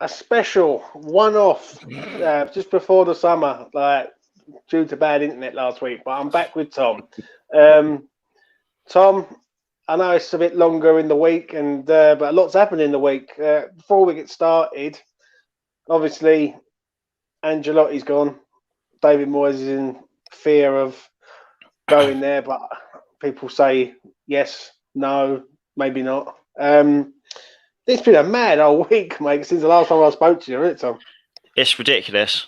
a special one-off just before the summer, like due to bad internet last week. But I'm back with Tom. Tom, I know it's a bit longer in the week, but a lot's happened in the week. Before we get started, obviously, Ancelotti's gone. David Moyes is in fear of going there, but people say yes, no, maybe not. It's been a mad old week, mate, since the last time I spoke to you, isn't it, Tom? It's ridiculous.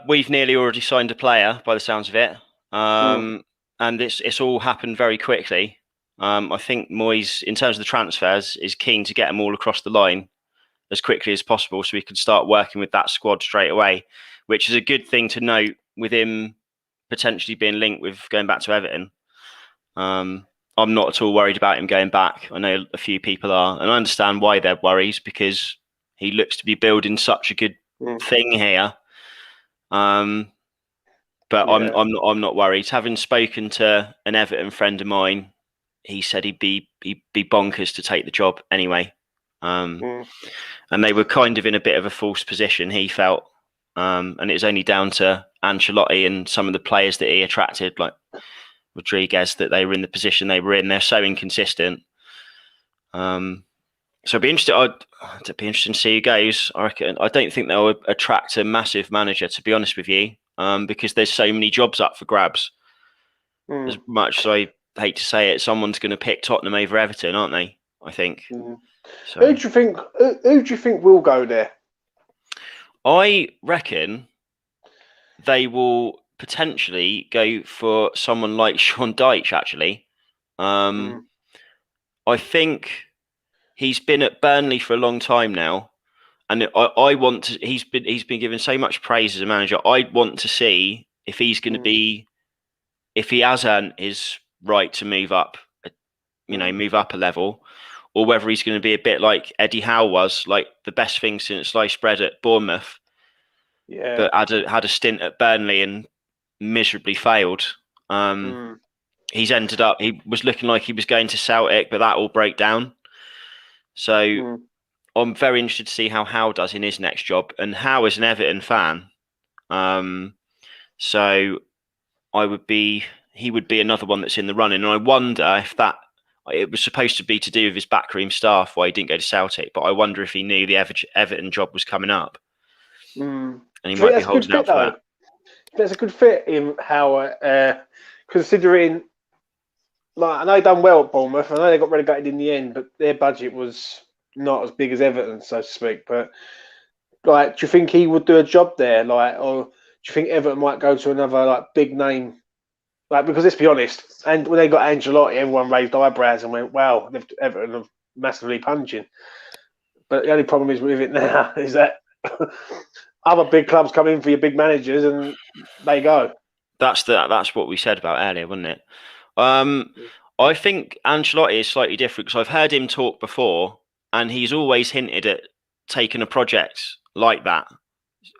We've nearly already signed a player, by the sounds of it, and it's all happened very quickly. I think Moyes, in terms of the transfers, is keen to get them all across the line as quickly as possible so we can start working with that squad straight away, which is a good thing to note with him potentially being linked with going back to Everton. I'm not at all worried about him going back. I know a few people are, and I understand why they're worried because he looks to be building such a good thing here. But I'm not worried. Having spoken to an Everton friend of mine, he said he'd be bonkers to take the job anyway. And they were kind of in a bit of a false position, he felt. And it was only down to Ancelotti and some of the players that he attracted, like Rodriguez, that they were in the position they were in. They're so inconsistent. So it'd be interesting to see who goes. I reckon. I don't think they'll attract a massive manager, to be honest with you, because there's so many jobs up for grabs. As much as I hate to say it, someone's going to pick Tottenham over Everton, aren't they? I think. So, who do you think will go there? I reckon they will potentially go for someone like Sean Dyche. Actually, I think he's been at Burnley for a long time now, and I want to. He's been given so much praise as a manager. I want to see if he's going to be, if he has earned his right to move up, move up a level, or whether he's going to be a bit like Eddie Howe was, like the best thing since sliced bread at Bournemouth. Yeah, but had a stint at Burnley and miserably failed. He's ended up. He was looking like he was going to Celtic, but that all broke down. So I'm very interested to see how Howe does in his next job. And Howe is an Everton fan, so he would be another one that's in the running. And I wonder if it was supposed to be to do with his backroom staff why he didn't go to Celtic. But I wonder if he knew the Everton job was coming up. And he might be holding out for that. That's a good fit in Howe, considering, like, I know they done well at Bournemouth. I know they got relegated in the end, but their budget was not as big as Everton, so to speak. But like, do you think he would do a job there, like, or do you think Everton might go to another like big name? Like, because let's be honest, and when they got Ancelotti, everyone raised eyebrows and went, "Wow, Everton are massively punching." But the only problem is with it now is that other big clubs come in for your big managers and they go. That's what we said about earlier, wasn't it? I think Ancelotti is slightly different because I've heard him talk before, and he's always hinted at taking a project like that,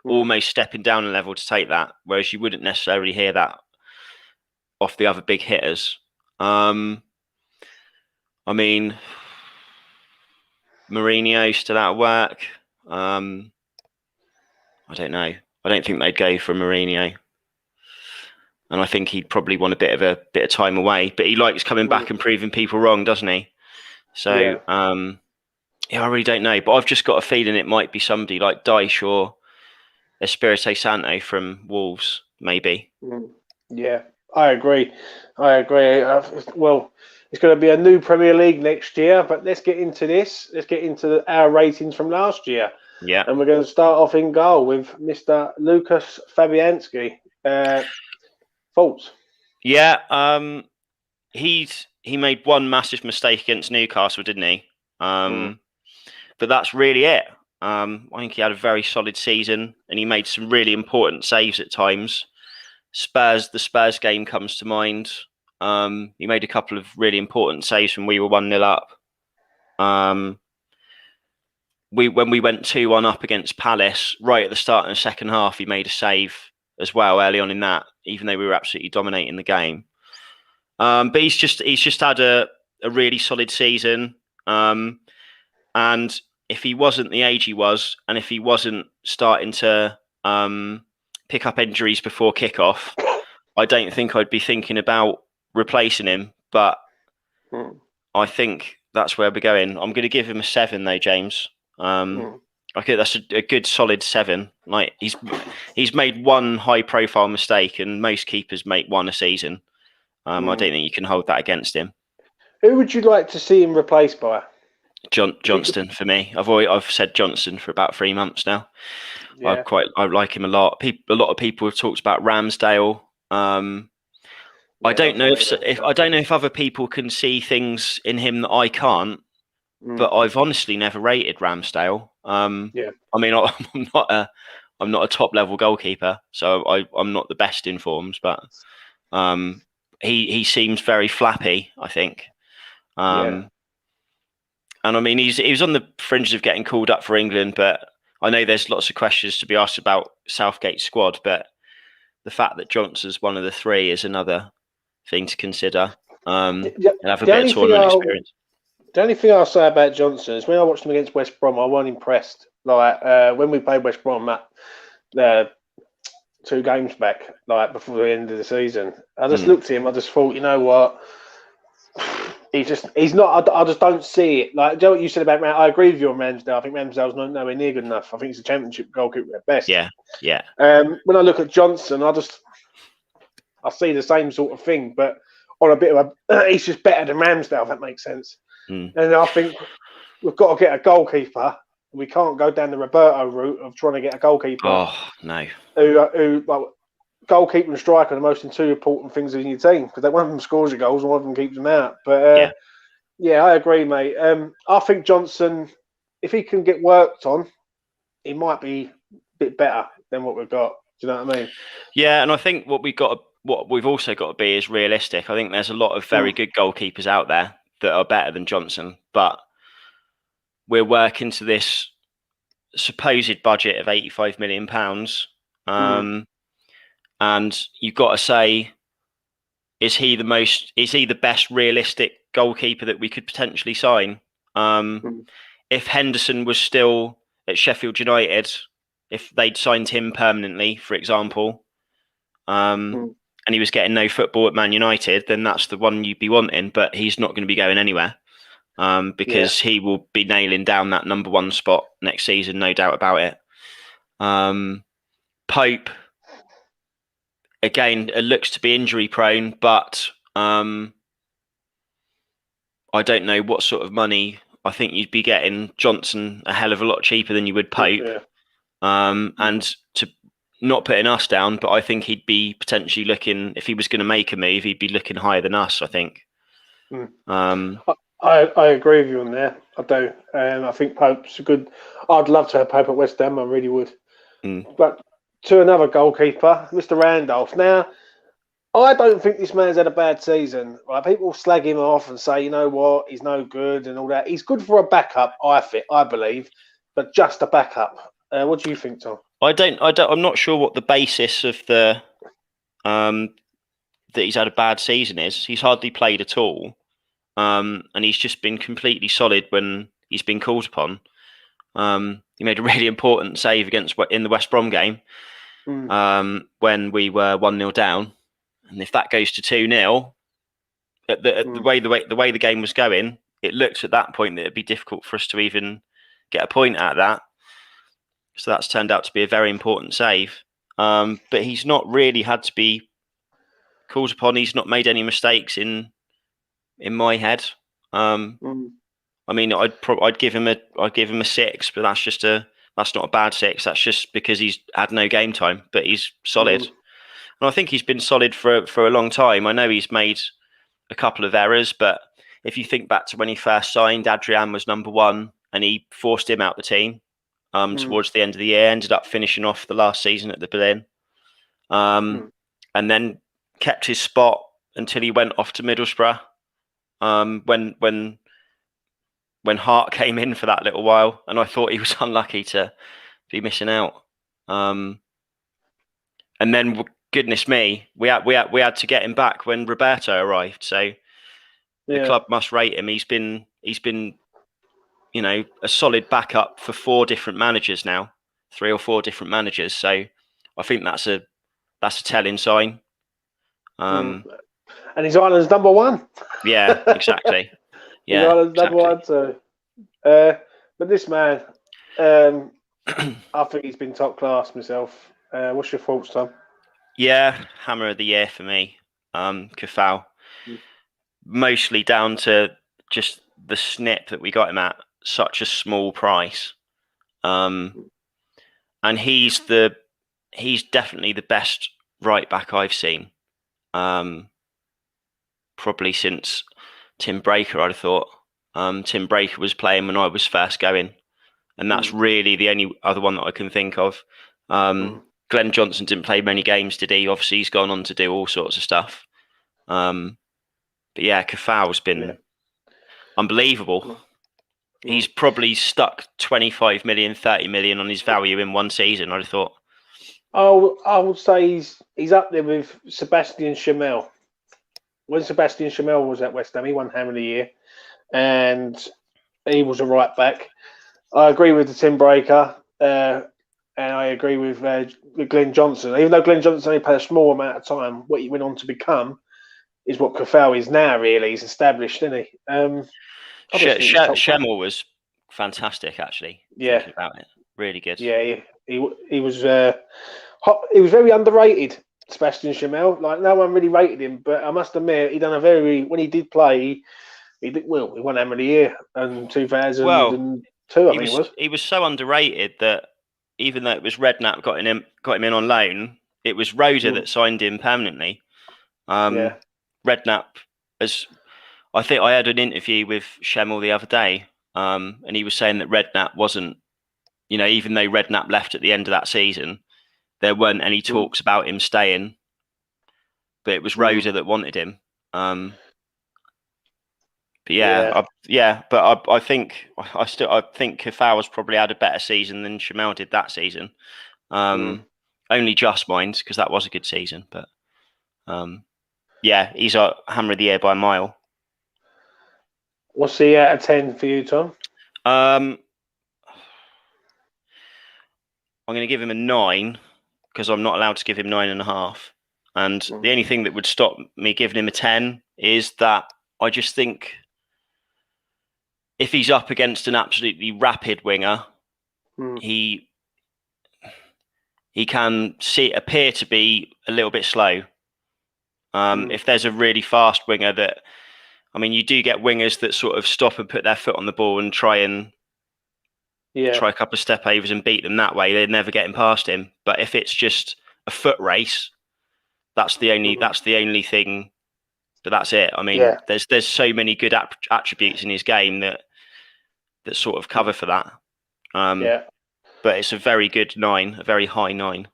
almost stepping down a level to take that, whereas you wouldn't necessarily hear that off the other big hitters. I mean, Mourinho still out of work. I don't know. I don't think they'd go for Mourinho, and I think he'd probably want a bit of time away. But he likes coming back and proving people wrong, doesn't he? So, I really don't know. But I've just got a feeling it might be somebody like Dyche or Espirito Santo from Wolves, maybe. Yeah, I agree. Well, it's going to be a new Premier League next year, but let's get into this. Let's get into our ratings from last year. Yeah. And we're going to start off in goal with Mr. Lucas Fabianski. Thoughts? Yeah, he made one massive mistake against Newcastle, didn't he? But that's really it. I think he had a very solid season, and he made some really important saves at times. The Spurs game comes to mind. He made a couple of really important saves when we were 1-0 up. When we went 2-1 up against Palace, right at the start of the second half, he made a save as well early on in that, even though we were absolutely dominating the game. But he's just had a really solid season. And if he wasn't the age he was, and if he wasn't starting to pick up injuries before kickoff, I don't think I'd be thinking about replacing him. But I think that's where we're going. I'm going to give him a 7, though, James. I think that's a good solid 7. Like he's made one high-profile mistake, and most keepers make one a season. I don't think you can hold that against him. Who would you like to see him replaced by? Johnston for me. I've said Johnston for about 3 months now. Yeah. I like him a lot. A lot of people have talked about Ramsdale. I don't know if other people can see things in him that I can't. But I've honestly never rated Ramsdale. I mean, I'm not a top level goalkeeper, so I'm not the best in forms. But he seems very flappy, I think. And I mean, he was on the fringe of getting called up for England, but I know there's lots of questions to be asked about Southgate's squad. But the fact that Johnson's one of the 3 is another thing to consider. And have a bit of tournament experience. The only thing I'll say about Johnson is when I watched him against West Brom, I wasn't impressed. Like when we played West Brom at 2 games back, like before the end of the season, I just looked at him. I just thought, you know what? He's not. I just don't see it. Like, you know what you said about I agree with you on Ramsdale. I think Ramsdale's not nowhere near good enough. I think he's a championship goalkeeper at best. Yeah. When I look at Johnson, I see the same sort of thing, but on a bit of he's just better than Ramsdale. If that makes sense. And I think we've got to get a goalkeeper. We can't go down the Roberto route of trying to get a goalkeeper. Oh no! Who like, goalkeeper and striker are the most 2 important things in your team because one of them scores your goals and one of them keeps them out. But I agree, mate. I think Johnson, if he can get worked on, he might be a bit better than what we've got. Do you know what I mean? Yeah, and I think what we've also got to be is realistic. I think there's a lot of very good goalkeepers out there that are better than Johnson, but we're working to this supposed budget of £85 million. And you've got to say, is he the best realistic goalkeeper that we could potentially sign? If Henderson was still at Sheffield United, if they'd signed him permanently, for example, and he was getting no football at Man United, then that's the one you'd be wanting. But he's not going to be going anywhere because he will be nailing down that number 1 spot next season, no doubt about it. Pope, again, looks to be injury prone, but I don't know what sort of money. I think you'd be getting Johnson a hell of a lot cheaper than you would Pope. And to not putting us down, but I think he'd be potentially looking, if he was going to make a move, he'd be looking higher than us, I think. I agree with you on there. I do. I think Pope's a good. I'd love to have Pope at West Ham. I really would. But to another goalkeeper, Mr. Randolph. Now, I don't think this man's had a bad season. Right? People slag him off and say, you know what, he's no good and all that. He's good for a backup, I believe, but just a backup. What do you think, Tom? I'm not sure what the basis of the that he's had a bad season is. He's hardly played at all, and he's just been completely solid when he's been called upon. He made a really important save in the West Brom game when we were 1-0 down, and if that goes to 2-0, the way the game was going, it looked at that point that it'd be difficult for us to even get a point out of that. So that's turned out to be a very important save. But he's not really had to be called upon. He's not made any mistakes in my head. I mean, I'd give him a 6, but that's not a bad 6. That's just because he's had no game time, but he's solid. And I think he's been solid for a long time. I know he's made a couple of errors, but if you think back to when he first signed, Adrian was number 1, and he forced him out the team. Towards the end of the year, ended up finishing off the last season at the Berlin, and then kept his spot until he went off to Middlesbrough. When Hart came in for that little while, and I thought he was unlucky to be missing out. And then, goodness me, we had to get him back when Roberto arrived. So the club must rate him. He's been a solid backup for 4 different managers now, 3 or 4 different managers. So I think that's a telling sign. And his Ireland's number 1. Yeah, exactly. His Ireland's number 1 too. But this man, I think he's been top class myself. What's your thoughts, Tom? Yeah, hammer of the year for me, Kafau. Mostly down to just the snip that we got him at such a small price. And he's definitely the best right back I've seen. Probably since Tim Breaker, I'd have thought. Tim Breaker was playing when I was first going, and that's really the only other one that I can think of. Glenn Johnson didn't play many games, did he? Obviously, he's gone on to do all sorts of stuff. But yeah, Kafau's been unbelievable. He's probably stuck 25 million, 30 million on his value in one season, I'd have thought. Oh, I would say he's up there with Sebastian Schmel. When Sebastian Schmel was at West Ham, he won Hammer of the Year, and he was a right back. I agree with the Tim Breaker, and I agree with Glenn Johnson. Even though Glenn Johnson only played a small amount of time, what he went on to become is what Kafau is now. Really, he's established, isn't he? Schmel was fantastic, actually. Yeah, thinking about it, really good. Yeah, he was very underrated. Sebastian Schmel, like no one really rated him, but I must admit he done when he did play, he won Hammer of the Year in 2002. I think it was. He was so underrated that even though it was Redknapp got him in on loan, it was Roda that signed him permanently. Redknapp, I think I had an interview with Schmel the other day, and he was saying that Redknapp wasn't, even though Redknapp left at the end of that season, there weren't any talks about him staying, but it was Roda that wanted him. But I think Kafau has probably had a better season than Schmel did that season. Only just mind, because that was a good season. But he's a Hammer of the Year by a mile. What's he out of 10 for you, Tom? I'm going to give him a 9 because I'm not allowed to give him 9.5. And the only thing that would stop me giving him a 10 is that I just think if he's up against an absolutely rapid winger, he can appear to be a little bit slow. If there's a really fast winger you do get wingers that sort of stop and put their foot on the ball and try a couple of step overs and beat them that way. They're never getting past him. But if it's just a foot race, that's the only thing. But that's it. There's so many good attributes in his game that sort of cover for that. But it's a very good 9, a very high 9.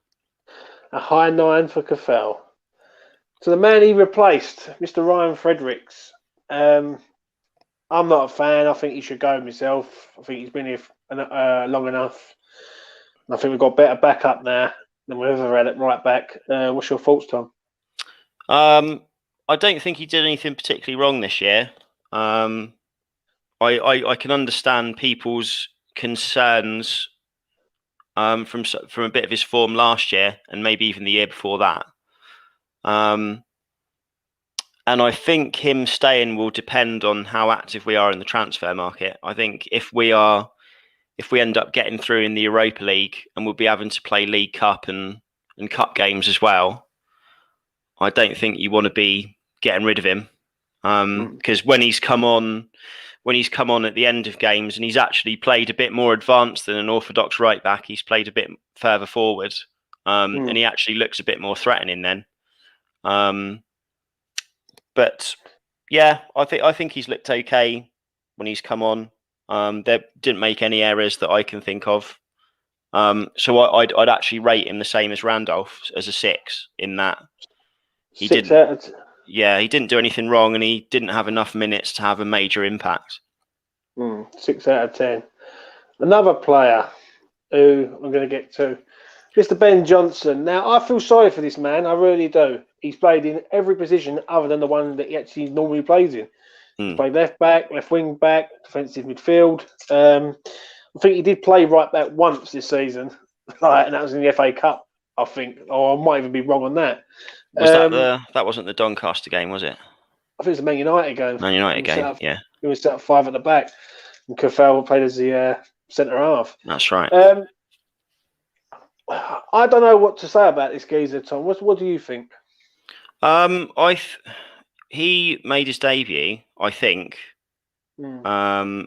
A high 9 for Kafau. So the man he replaced, Mr. Ryan Fredericks. I'm not a fan. I think he should go myself. I think he's been here long enough. And I think we've got better backup now than we've ever had at right back. What's your thoughts, Tom? I don't think he did anything particularly wrong this year. I can understand people's concerns from a bit of his form last year and maybe even the year before that. And I think him staying will depend on how active we are in the transfer market. I think if we end up getting through in the Europa League and we'll be having to play League Cup and cup games as well, I don't think you want to be getting rid of him. Because when he's come on at the end of games and he's actually played a bit more advanced than an orthodox right back, he's played a bit further forward, and he actually looks a bit more threatening then. But yeah, I think he's looked okay when he's come on. They didn't make any errors that I can think of. So I'd actually rate him the same as Randolph, as a 6 in that he didn't do anything wrong and he didn't have enough minutes to have a major impact. 6 out of 10. Another player who I'm going to get to, Mr. Ben Johnson. Now, I feel sorry for this man. I really do. He's played in every position other than the one that he actually normally plays in. Played left back, left wing back, defensive midfield. I think he did play right back once this season, and that was in the FA Cup, I think. Or I might even be wrong on that. Was that wasn't the Doncaster game, was it? I think it was the Man United game. Man United game, yeah. He was set up 5 at the back, and Kafal played as the centre half. That's right. I don't know what to say about this geezer, Tom. What do you think? He made his debut, I think, under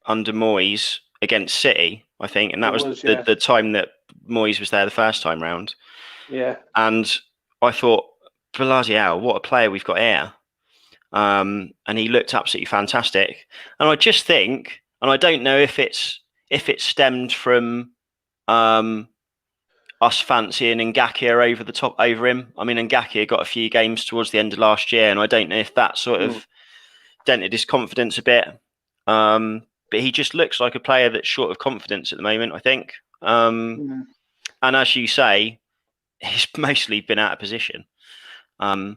Moyes against City, I think, and that was the time that Moyes was there the first time round. Yeah. And I thought, bloody hell, what a player we've got here. And he looked absolutely fantastic. And I just think, and I don't know if it stemmed from us fancying Ngakia over him. I mean, Ngakia got a few games towards the end of last year, and I don't know if that sort of dented his confidence a bit. But he just looks like a player that's short of confidence at the moment, I think. And as you say, he's mostly been out of position. There'd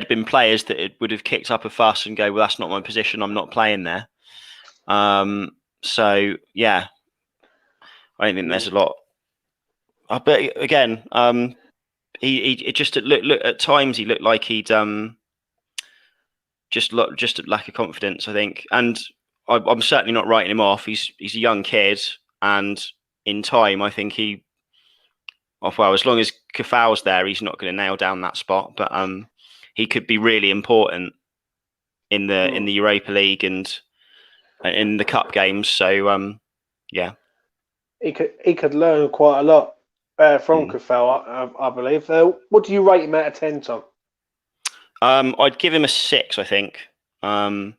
been players that would have kicked up a fuss and go, well, that's not my position. I'm not playing there. So, yeah. I don't think there's a lot. But again, he just look at times he looked like he'd just a lack of confidence, I think. And I'm certainly not writing him off. He's a young kid, and in time, I think as long as Kafal's there, he's not going to nail down that spot. But he could be really important in the Europa League and in the cup games. So yeah. He could learn quite a lot from Kafal, I believe. What do you rate him out of 10, Tom? I'd give him a 6, I think. I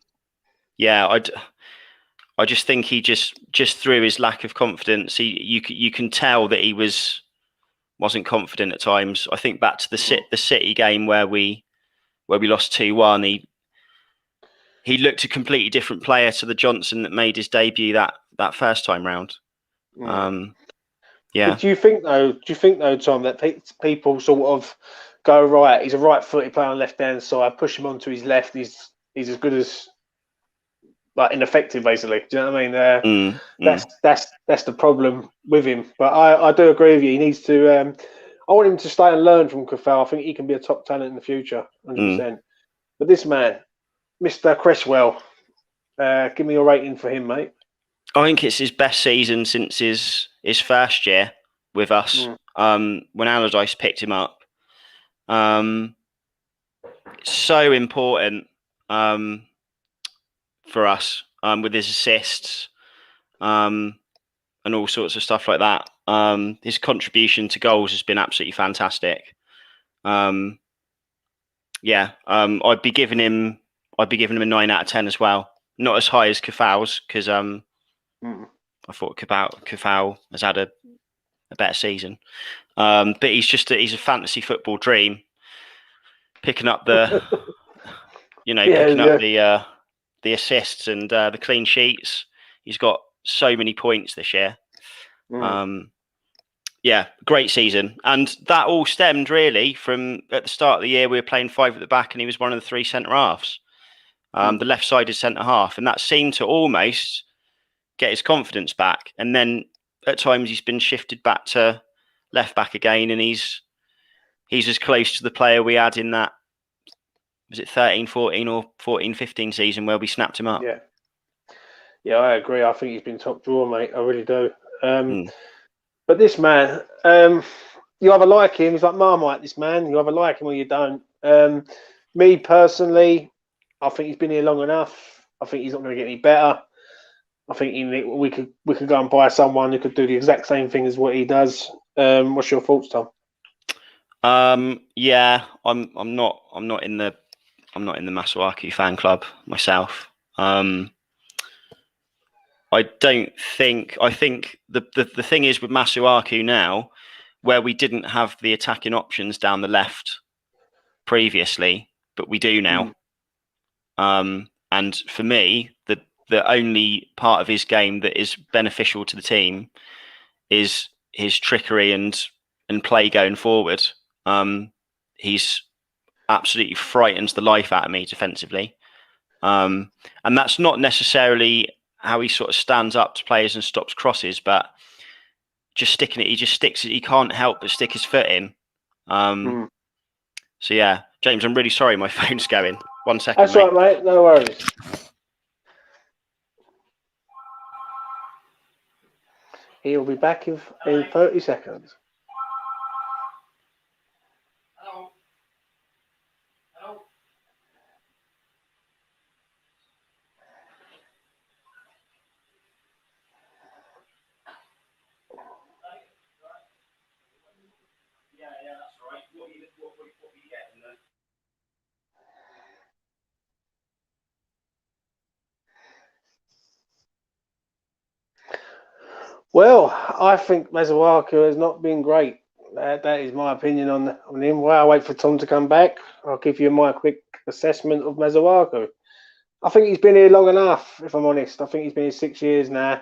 just think he just through his lack of confidence, you can tell that he wasn't confident at times. I think back to the City game where we lost 2-1. He looked a completely different player to the Johnson that made his debut that first time round. But do you think though, Tom, that people sort of go, right, he's a right-footed player on the left-hand side, push him onto his left, he's as good as like ineffective, basically. Do you know what I mean? That's the problem with him. But I do agree with you. He needs to. I want him to stay and learn from Kafal. I think he can be a top talent in the future, 100%. But this man, Mr. Cresswell, give me your rating for him, mate. I think it's his best season since his first year with us. When Allardyce picked him up, so important for us with his assists and all sorts of stuff like that. His contribution to goals has been absolutely fantastic. I'd be giving him a 9 out of 10 as well. Not as high as Kafal's because I thought Kafal has had a better season. But he's a fantasy football dream. Picking up the the assists and the clean sheets. He's got so many points this year. Great season. And that all stemmed really from at the start of the year, we were playing 5 at the back and he was one of the 3 centre halves. The left-sided centre half. And that seemed to almost get his confidence back. And then at times he's been shifted back to left back again. And he's as close to the player we had in that, was it 13-14 or 14-15 season where we snapped him up? Yeah, I agree. I think he's been top drawer, mate. I really do. But this man, you either like him, he's like Marmite, this man. You either like him or you don't. Me personally, I think he's been here long enough. I think he's not going to get any better. I think we could go and buy someone who could do the exact same thing as what he does. What's your thoughts, Tom? I'm not in the Masuaku fan club myself. I think the thing is with Masuaku now, where we didn't have the attacking options down the left previously, but we do now. And for me, the only part of his game that is beneficial to the team is his trickery and play going forward. He's absolutely frightens the life out of me defensively. And that's not necessarily how he sort of stands up to players and stops crosses, but just sticking it, he just sticks it. He can't help but stick his foot in. So yeah, James, I'm really sorry. My phone's going. 1 second, That's right, mate. No worries. He'll be back in 30 seconds. Hello. Hello. Yeah, that's right. What are you getting there? Well, I think Masuaku has not been great. That is my opinion on him. While I wait for Tom to come back, I'll give you my quick assessment of Masuaku. I think he's been here long enough, if I'm honest. I think he's been here 6 years now.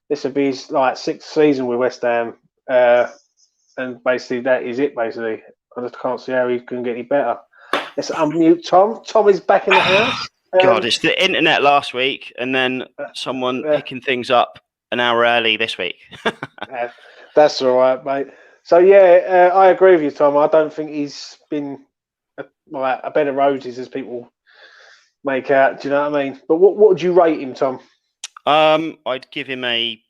This will be his sixth season with West Ham. And basically that is it, basically. I just can't see how he can get any better. Let's unmute Tom. Tom is back in the house. God, it's the internet last week and then someone picking things up an hour early this week. That's all right, mate. So, yeah, I agree with you, Tom. I don't think he's been a bed of roses as people make out. Do you know what I mean? But what would you rate him, Tom? I'd give him a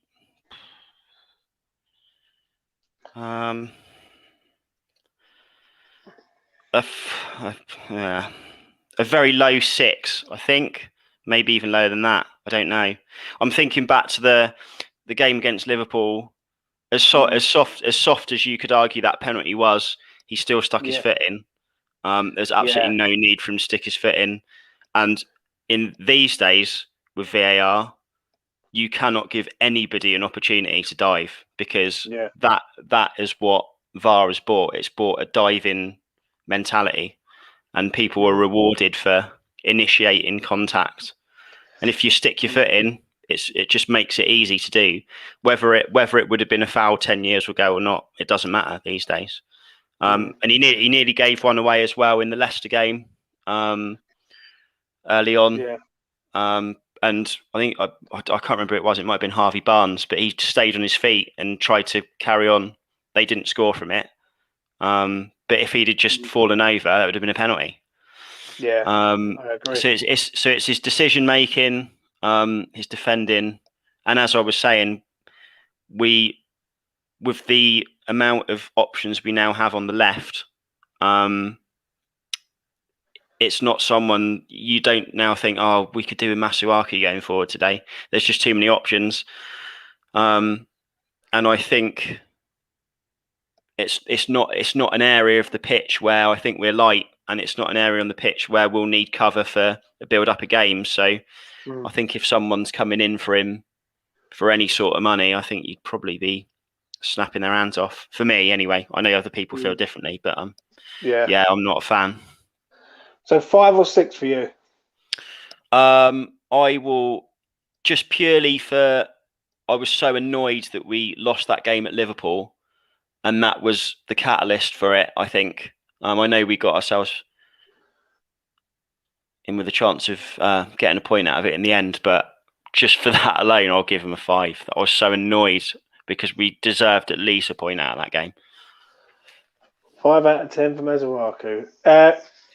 very low 6, I think. Maybe even lower than that. I don't know. I'm thinking back to the game against Liverpool. As soft as you could argue that penalty was, he still stuck his foot in. There's absolutely no need for him to stick his foot in. And in these days with VAR, you cannot give anybody an opportunity to dive because that is what VAR has brought. It's brought a diving mentality, and people are rewarded for initiating contact. And if you stick your foot in, it just makes it easy to do. Whether it would have been a foul 10 years ago or not, it doesn't matter these days. And he nearly gave one away as well in the Leicester game early on. And I think I can't remember who it was. It might have been Harvey Barnes, but he stayed on his feet and tried to carry on. They didn't score from it. But if he'd just fallen over, that would have been a penalty. Yeah, I agree. So it's his decision making, his defending, and as I was saying, with the amount of options we now have on the left, it's not someone you don't now think, oh, we could do a Masuaku going forward today. There's just too many options, and I think it's not an area of the pitch where I think we're light, and it's not an area on the pitch where we'll need cover for a build up a game. So I think if someone's coming in for him for any sort of money, I think you'd probably be snapping their hands off. For me, anyway. I know other people feel differently, but I'm not a fan. So 5 or 6 for you? I will just purely for I was so annoyed that we lost that game at Liverpool, and that was the catalyst for it, I think. I know we got ourselves in with a chance of getting a point out of it in the end, but just for that alone, I'll give him a 5. I was so annoyed because we deserved at least a point out of that game. 5 out of 10 for Masuaku.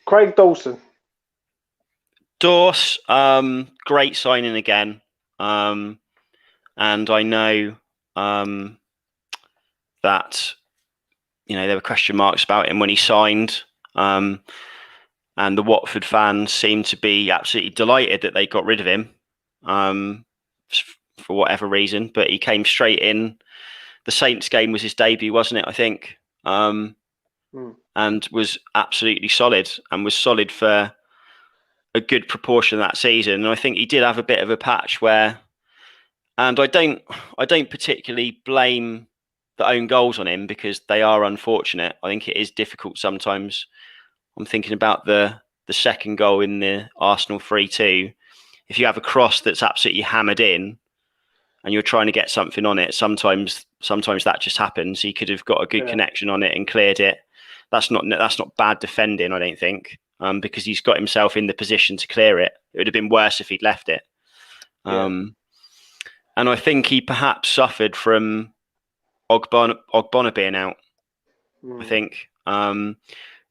Craig Dawson. Dorse, great signing again. And I know that there were question marks about him when he signed. And the Watford fans seem to be absolutely delighted that they got rid of him for whatever reason. But he came straight in. The Saints game was his debut, wasn't it? I think. And was absolutely solid, and was solid for a good proportion of that season. And I think he did have a bit of a patch where, and I don't particularly blame the own goals on him because they are unfortunate. I think it is difficult sometimes. I'm thinking about the second goal in the Arsenal 3-2. If you have a cross that's absolutely hammered in and you're trying to get something on it, sometimes that just happens. He could have got a good connection on it and cleared it. that's not bad defending, I don't think, because he's got himself in the position to clear it. It would have been worse if he'd left it. And I think he perhaps suffered from Ogbonna being out. I think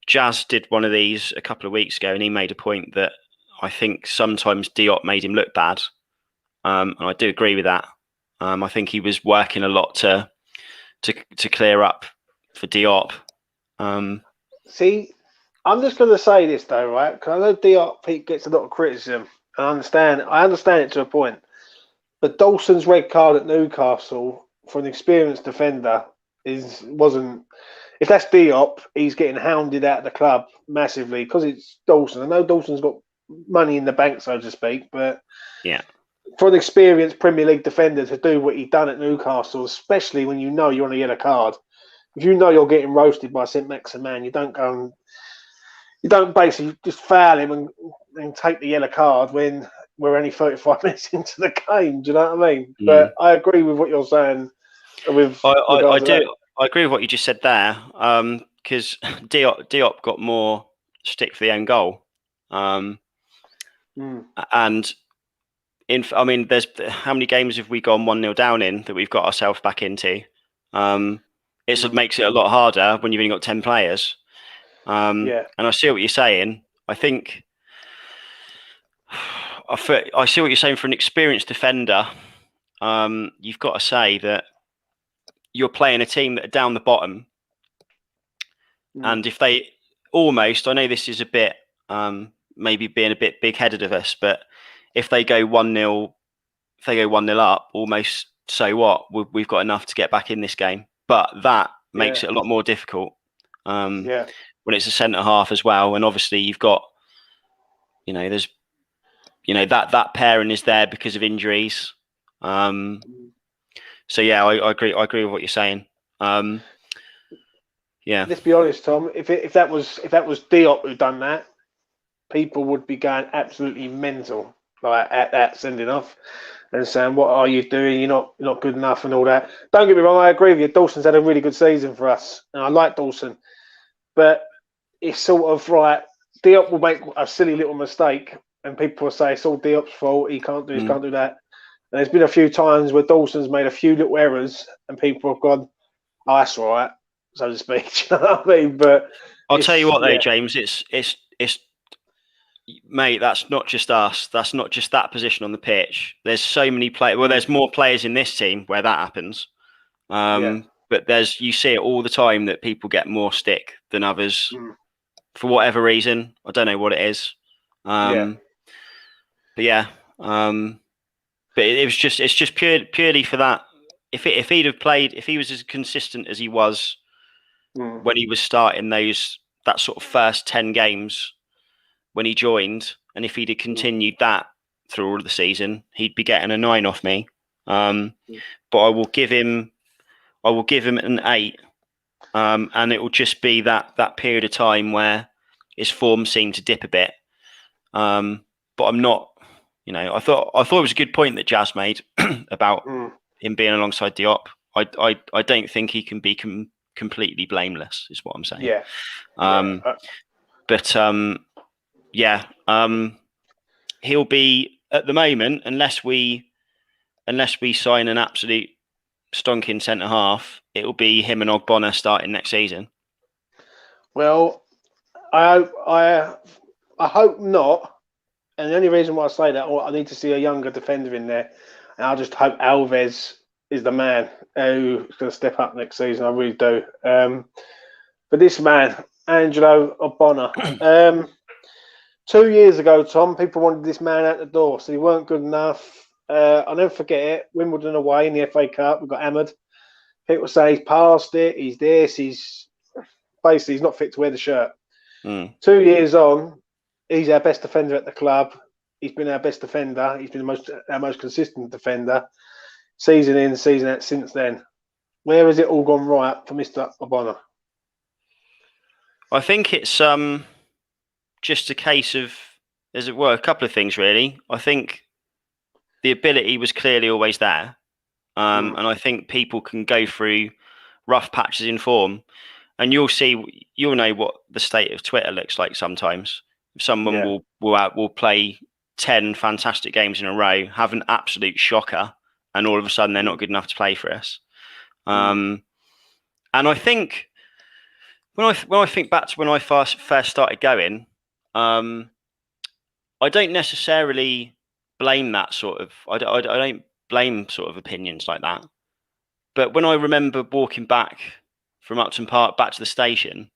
Jazz did one of these a couple of weeks ago, and he made a point that I think sometimes Diop made him look bad, and I do agree with that. I think he was working a lot to clear up for Diop. See, I'm just going to say this though, right? Because I know Diop gets a lot of criticism. I understand it to a point. But Dawson's red card at Newcastle for an experienced defender wasn't. If that's Diop, he's getting hounded out of the club massively because it's Dawson. I know Dawson's got money in the bank, so to speak, but for an experienced Premier League defender to do what he done at Newcastle, especially when you know you're on a yellow card, if you know you're getting roasted by St. Maximin, you don't basically just foul him and take the yellow card when we're only 35 minutes into the game. Do you know what I mean? But I agree with what you're saying. I agree with what you just said there, because Diop got more stick for the own goal, and there's how many games have we gone 1-0 down in that we've got ourselves back into? It makes it a lot harder when you've only got 10 players. And I see what you're saying. I think I see what you're saying for an experienced defender. You've got to say that you're playing a team that are down the bottom, and if they I know this is a bit maybe being a bit big-headed of us, but if they go 1-0, up, almost so what? We've got enough to get back in this game, but that makes it a lot more difficult. When it's a centre half as well, and obviously you've got, there's, that pairing is there because of injuries. So I agree with what you're saying. Let's be honest, Tom. If that was Diop who done that, people would be going absolutely mental, like at that sending off, and saying, "What are you doing? You're not good enough," and all that. Don't get me wrong. I agree with you. Dawson's had a really good season for us, and I like Dawson, but it's sort of like Diop will make a silly little mistake, and people will say it's all Diop's fault. He can't do this, can't do that. And there's been a few times where Dawson's made a few little errors, and people have gone, "Oh, that's all right," so to speak. You know what I mean? But I'll tell you what, though, James, it's mate. That's not just us. That's not just that position on the pitch. There's so many players. Well, there's more players in this team where that happens. But you see it all the time that people get more stick than others for whatever reason. I don't know what it is. But it's just purely for that. If he'd have played, if he was as consistent as he was when he was starting that sort of first 10 games when he joined, and if he'd have continued that through all of the season, he'd be getting a 9 off me. But I will give him an 8, and it will just be that period of time where his form seemed to dip a bit. But I'm not. I thought it was a good point that Jazz made about him being alongside Diop. I don't think he can be completely blameless, is what I'm saying. He'll be at the moment, unless we sign an absolute stonking centre half, it'll be him and Ogbonna starting next season. Well, I hope not. And the only reason why I say that, I need to see a younger defender in there. And I just hope Alves is the man who's going to step up next season. I really do. But this man, Angelo Ogbonna, 2 years ago, Tom, people wanted this man out the door, so he weren't good enough. I'll never forget it. Wimbledon away in the FA Cup, we got hammered. People say he's past it, he's this, he's not fit to wear the shirt. 2 years on, he's our best defender at the club. He's been our best defender. He's been our most consistent defender, season in, season out since then. Where has it all gone right for Mr. Ogbonna? I think it's just a case of a couple of things really. I think the ability was clearly always there, and I think people can go through rough patches in form, and you'll know what the state of Twitter looks like sometimes. Someone will play 10 fantastic games in a row, have an absolute shocker, and all of a sudden they're not good enough to play for us. And I think when I think back to when I first started going, I don't necessarily blame that sort of. I don't blame sort of opinions like that. But when I remember walking back from Upton Park back to the station,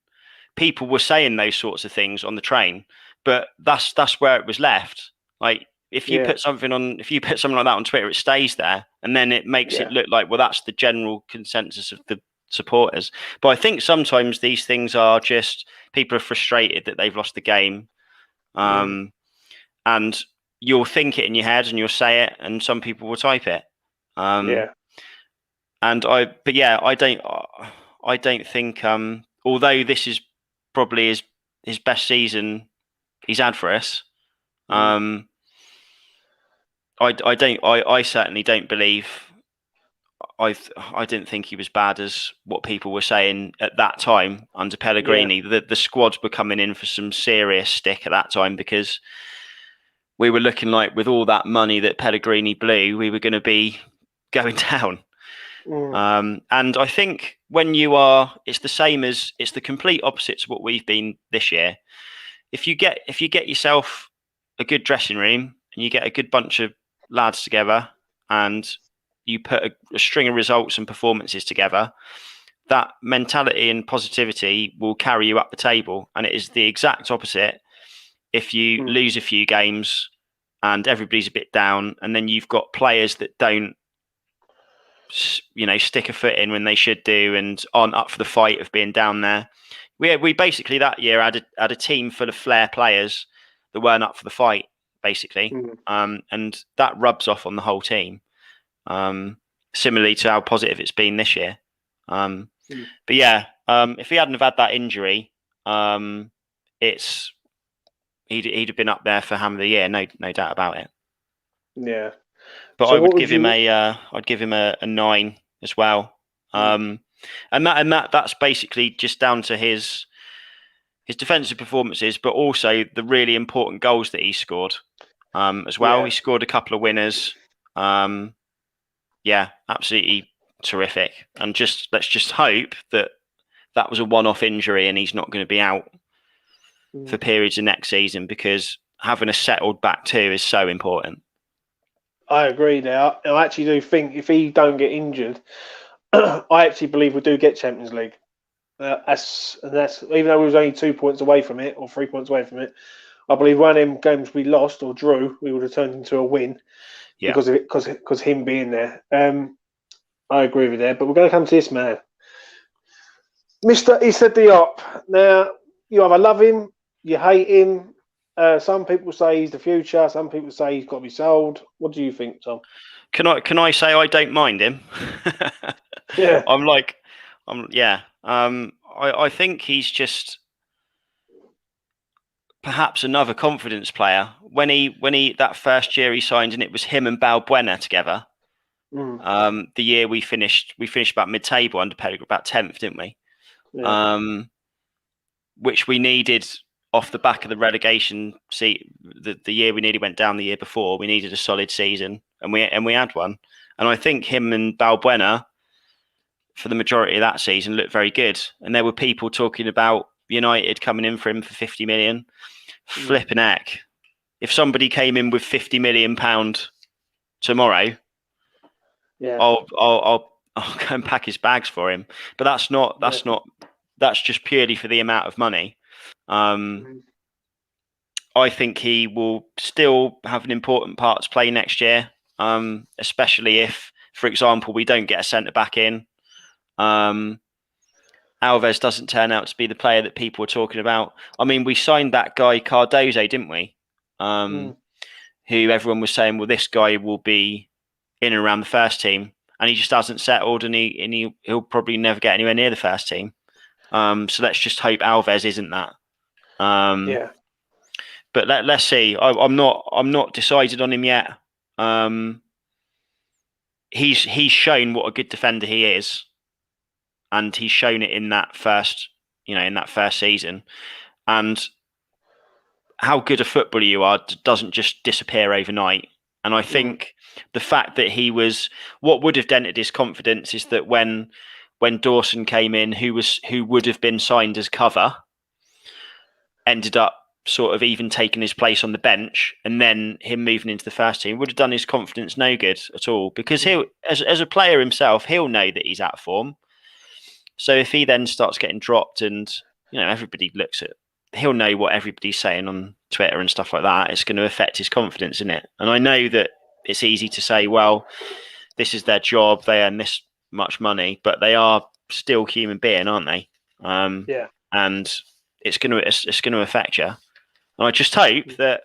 people were saying those sorts of things on the train. But that's where it was left. Like if you put something like that on Twitter, it stays there, and then it makes it look like, well, that's the general consensus of the supporters. But I think sometimes these things are just people are frustrated that they've lost the game. And you'll think it in your head and you'll say it, and some people will type it. And I don't think, although this is probably his best season he's had for us, I certainly don't believe. I didn't think he was bad as what people were saying at that time under Pellegrini. The squad were coming in for some serious stick at that time because we were looking like, with all that money that Pellegrini blew, we were going to be going down. And I think when it's the complete opposite to what we've been this year. If you get yourself a good dressing room and you get a good bunch of lads together and you put a string of results and performances together, that mentality and positivity will carry you up the table. And it is the exact opposite if you lose a few games and everybody's a bit down, and then you've got players that don't, stick a foot in when they should do and aren't up for the fight of being down there. We basically that year had a team full of flair players that weren't up for the fight, basically. And that rubs off on the whole team. Similarly to how positive it's been this year. But yeah, if he hadn't have had that injury, he'd have been up there for Ham of the Year, no doubt about it. Yeah. But so I would give him I'd give him a 9 as well. And that's basically just down to his defensive performances, but also the really important goals that he scored as well. He scored a couple of winners. Absolutely terrific. And let's just hope that was a one-off injury and he's not going to be out for periods of next season, because having a settled back two is so important. I agree there. I actually do think if he don't get injured, I actually believe we do get Champions League. That's even though we was only 2 points away from it, or 3 points away from it. I believe one of them games we lost or drew, we would have turned into a win because of it, because him being there. I agree with that. But we're going to come to this man, Mr. Issa Diop. Now, you either love him, you hate him. Some people say he's the future. Some people say he's got to be sold. What do you think, Tom? Can I say I don't mind him? Yeah. I think he's just perhaps another confidence player. When he that first year he signed, and it was him and Balbuena together. The year we finished about mid-table under Pellegrini, about 10th, didn't we? Yeah. Which we needed. Off the back of the relegation seat, the year we nearly went down the year before, we needed a solid season, and we had one. And I think him and Balbuena, for the majority of that season, looked very good. And there were people talking about United coming in for him for 50 million. Flipping heck! If somebody came in with £50 million tomorrow, I'll go and pack his bags for him. But that's just purely for the amount of money. I think he will still have an important part to play next year, especially if, for example, we don't get a centre-back in. Alves doesn't turn out to be the player that people were talking about. I mean, we signed that guy Cardozo, didn't we? Who everyone was saying, well, this guy will be in and around the first team, and he just hasn't settled, and he'll probably never get anywhere near the first team. So let's just hope Alves isn't that. But let's see. I'm not decided on him yet. He's shown what a good defender he is, and he's shown it in that first in that first season, and how good a footballer you are doesn't just disappear overnight. And I think the fact that he was, what would have dented his confidence is that when Dawson came in, who would have been signed as cover, ended up sort of even taking his place on the bench, and then him moving into the first team would have done his confidence no good at all, because he'll, as a player himself, he'll know that he's out of form. So if he then starts getting dropped and, everybody looks at, he'll know what everybody's saying on Twitter and stuff like that. It's going to affect his confidence in it. And I know that it's easy to say, well, this is their job, they earn this much money, but they are still human being, aren't they? And it's going to affect you. And I just hope that,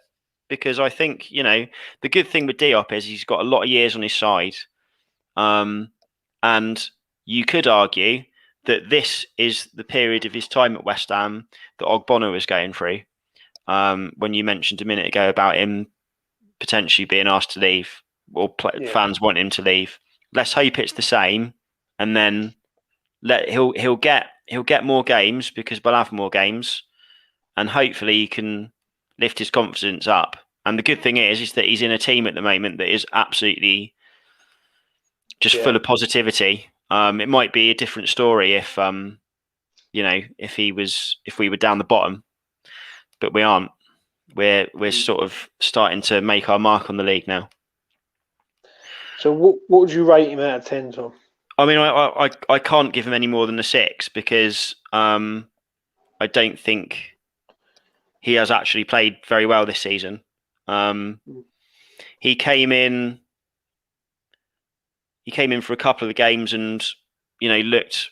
because I think, the good thing with Diop is he's got a lot of years on his side. And you could argue that this is the period of his time at West Ham that Ogbonna was going through. When you mentioned a minute ago about him potentially being asked to leave, or fans want him to leave. Let's hope it's the same, and then he'll get more games, because we'll have more games, and hopefully he can lift his confidence up. And the good thing is that he's in a team at the moment that is absolutely just full of positivity. It might be a different story if if we were down the bottom, but we aren't. We're sort of starting to make our mark on the league now. So what would you rate him out of 10, Tom? I mean, I can't give him any more than a 6, because I don't think he has actually played very well this season. He came in for a couple of the games and looked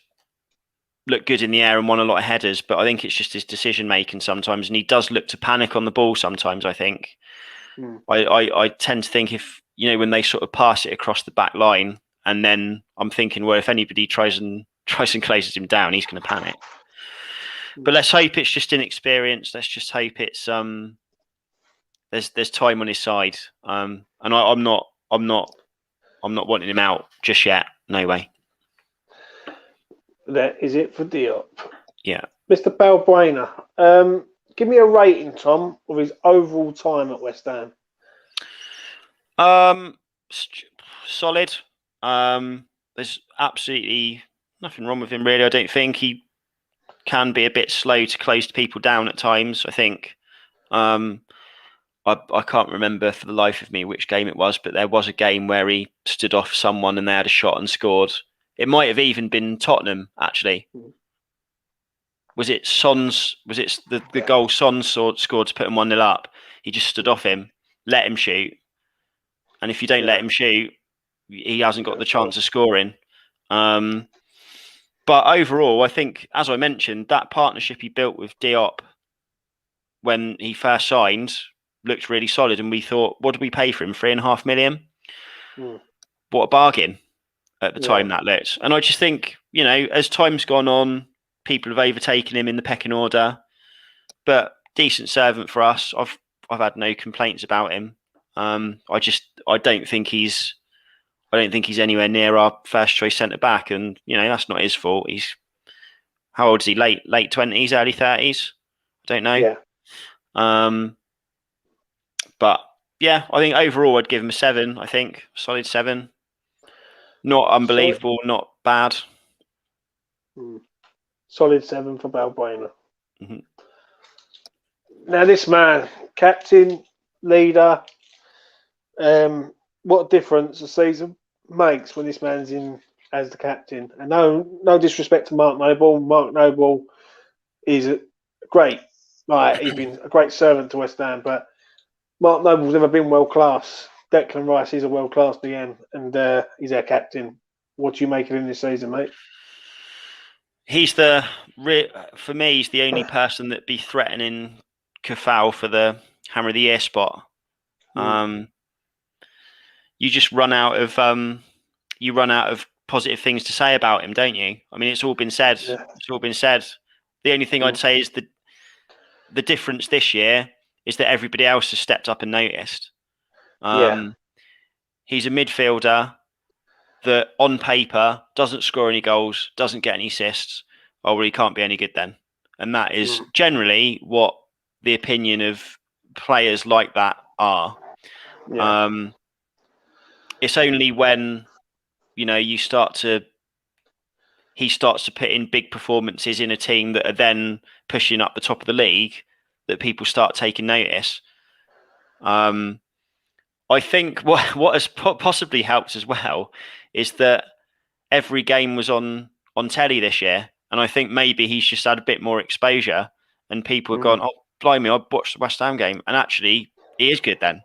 good in the air and won a lot of headers, but I think it's just his decision making sometimes, and he does look to panic on the ball sometimes. I think I tend to think if when they sort of pass it across the back line, and then I'm thinking, well, if anybody tries and closes him down, he's going to panic. But let's hope it's just inexperience. Let's just hope it's there's time on his side. And I'm not wanting him out just yet. No way. That is it for Diop. Yeah. Mr. Balbuena, give me a rating, Tom, of his overall time at West Ham. Solid. There's absolutely nothing wrong with him, really. I don't think he can be a bit slow to close people down at times. I think I can't remember for the life of me which game it was, but there was a game where he stood off someone and they had a shot and scored. It might have even been Tottenham, actually. Was it Son's? Was it the goal Son scored to put him 1-0 up? He just stood off him, let him shoot. And if you don't let him shoot, he hasn't got the chance of scoring. But overall, I think, as I mentioned, that partnership he built with Diop when he first signed looked really solid. And we thought, what did we pay for him? 3.5 million? What a bargain at the time that looked. And I just think, as time's gone on, people have overtaken him in the pecking order. But decent servant for us. I've had no complaints about him. I don't think he's anywhere near our first choice centre back, and that's not his fault. He's, how old is he? Late 20s, early 30s. I don't know. Yeah. But yeah, I think overall I'd give him a 7. I think solid 7. Not unbelievable, not bad. Solid 7 for Balbuena. Now this man, captain, leader. What difference a season makes when this man's in as the captain. And no disrespect to Mark Noble. Mark Noble is great. He's been a great servant to West Ham, but Mark Noble's never been world class. Declan Rice is a world class DM, and he's our captain. What do you make of him this season, mate? He's for me, he's the only person that'd be threatening Kafau for the Hammer of the Year spot. You just run out of positive things to say about him, don't you? I mean, it's all been said. Yeah. It's all been said. The only thing I'd say is the difference this year is that everybody else has stepped up and noticed. He's a midfielder that on paper doesn't score any goals, doesn't get any assists. Oh, well, he can't be any good then. and that is generally what the opinion of players like that are. Yeah. It's only when he starts to put in big performances in a team that are then pushing up the top of the league that people start taking notice. I think what has possibly helped as well is that every game was on telly this year, and I think maybe he's just had a bit more exposure, and people have gone, "Oh, blimey, I watched the West Ham game," and actually, he is good then,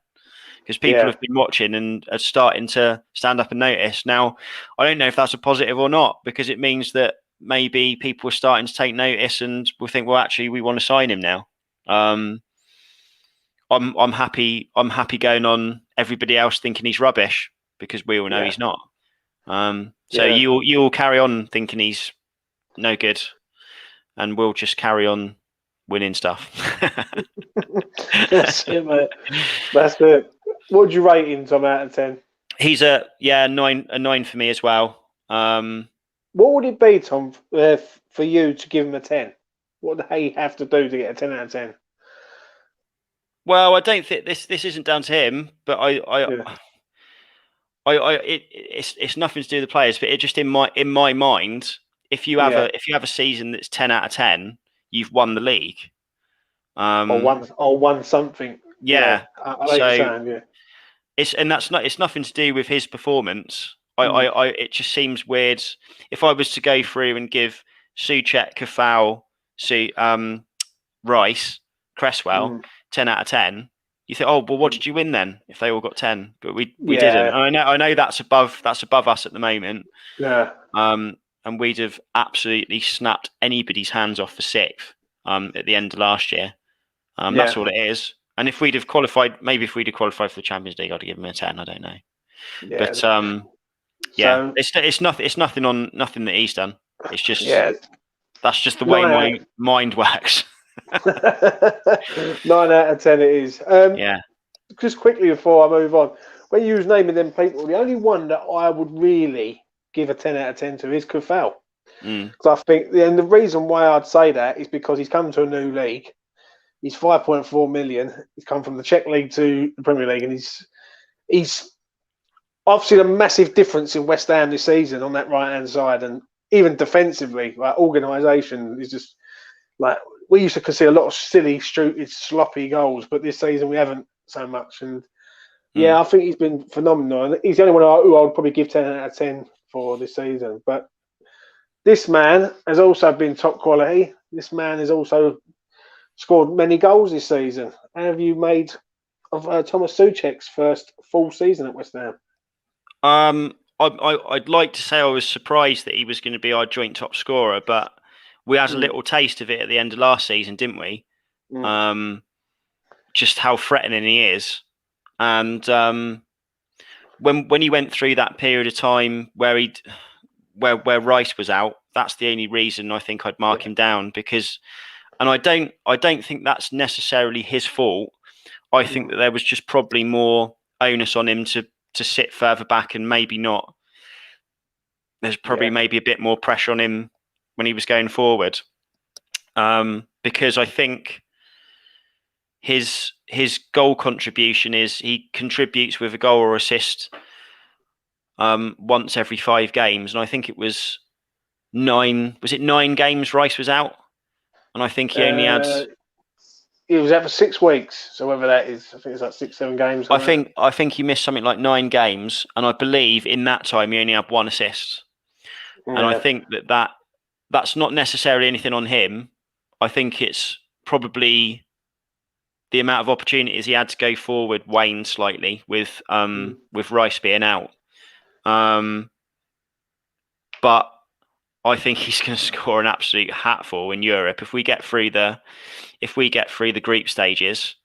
because people have been watching and are starting to stand up and notice. Now, I don't know if that's a positive or not, because it means that maybe people are starting to take notice and will think, well, actually, we want to sign him now. I'm happy. I'm happy going on everybody else thinking he's rubbish, because we all know he's not. So you'll carry on thinking he's no good, and we'll just carry on winning stuff. That's it, mate. That's it. What would you rate him, Tom, out of 10? He's a 9 for me as well. What would it be, Tom, for you to give him a 10? What would he have to do to get a 10 out of 10? Well, I don't think this isn't down to him, but it's nothing to do with the players, but it just in my mind, if you have a season that's 10 out of 10, you've won the league. Or won something. Yeah. I like what you're saying, yeah. It's nothing to do with his performance. It just seems weird. If I was to go through and give Souček, Kafau, Rice, Cresswell 10 out of 10, you think, oh, well, what did you win then? If they all got 10, but we didn't. And I know that's above us at the moment. Yeah. And we'd have absolutely snapped anybody's hands off for 6th at the end of last year. That's all it is. And if we'd have qualified, for the Champions League, I'd give him a 10. I don't know. Yeah. But it's nothing that he's done. It's just that's just the way my mind works. 9 out of 10 it is. Just quickly before I move on, when you was naming them people, the only one that I would really give a 10 out of 10 to is Kufal. Because I think, and the reason why I'd say that is because he's come to a new league. He's 5.4 million. He's come from the Czech league to the Premier League, and he's obviously a massive difference in West Ham this season on that right hand side, and even defensively, like organisation is just like we used to concede a lot of silly, stupid, sloppy goals, but this season we haven't so much. And I think he's been phenomenal. And he's the only one who I would probably give 10 out of 10 for this season. But this man has also been top quality. This man has also scored many goals this season. How have you made of Thomas Souček's first full season at West Ham? I'd like to say I was surprised that he was going to be our joint top scorer, but we had a little taste of it at the end of last season, didn't we? Just how threatening he is. And when he went through that period of time where Rice was out, that's the only reason I think I'd mark him down, because, and I don't think that's necessarily his fault. I think that there was just probably more onus on him to sit further back, and maybe not. There's probably maybe a bit more pressure on him when he was going forward, because I think his goal contribution is he contributes with a goal or assist once every 5 games, and I think it was 9. Was it 9 games Rice was out? And I think he only had. He was out for 6 weeks, so whether that is, I think it's like 6-7 games. I think he missed something like 9 games, and I believe in that time he only had 1 assist. And I think that's not necessarily anything on him. I think it's probably the amount of opportunities he had to go forward waned slightly with Rice being out. But I think he's going to score an absolute hatful in Europe if we get through the group stages,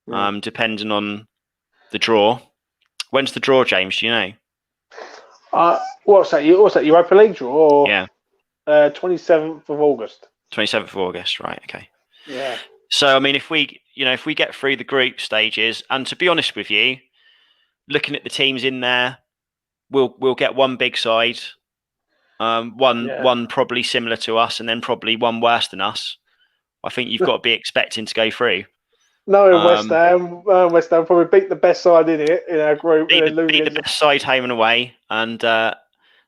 depending on the draw. When's the draw, James? Do you know? What's that? Europa League draw? Or, yeah. 27th of August. 27th of August, right? Okay. Yeah. So I mean, if we get through the group stages, and to be honest with you, looking at the teams in there, we'll get one big side, one probably similar to us, and then probably one worse than us. I think you've got to be expecting to go through. No, West Ham probably beat the best side in our group, and then lose Beat the against best side home and away, and lose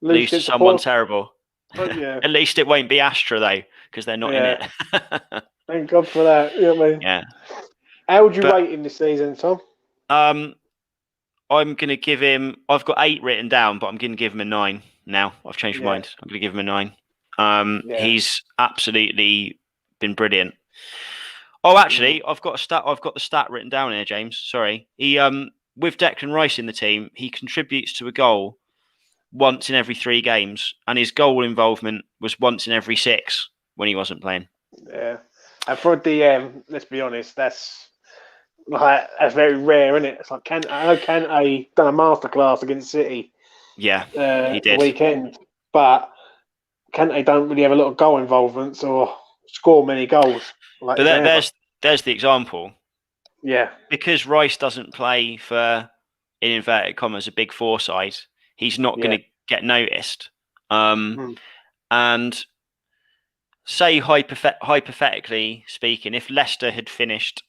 lose to against the someone poor. terrible. Yeah, At least it won't be Astra though, because they're not in it. Thank God for that. You know what I mean? Yeah. How would you But rate him this season, Tom? I'm going to give him. I've got 8 written down, but I'm going to give him a 9 now. I've changed my mind. I'm going to give him a 9. He's absolutely been brilliant. Oh, actually, I've got a stat. I've got the stat written down here, James. Sorry. He with Declan Rice in the team, he contributes to a goal once in every 3 games, and his goal involvement was once in every 6 when he wasn't playing. Yeah, and for a DM, let's be honest, that's very rare, isn't it? It's like I know Kante done a masterclass against City. Yeah, he The did. weekend, but Kante don't really have a lot of goal involvements or score many goals. But there's the example. Yeah, Because Rice doesn't play for, in inverted commas, a big 4 side. He's not going to get noticed. And say hypothetically speaking, if Leicester had finished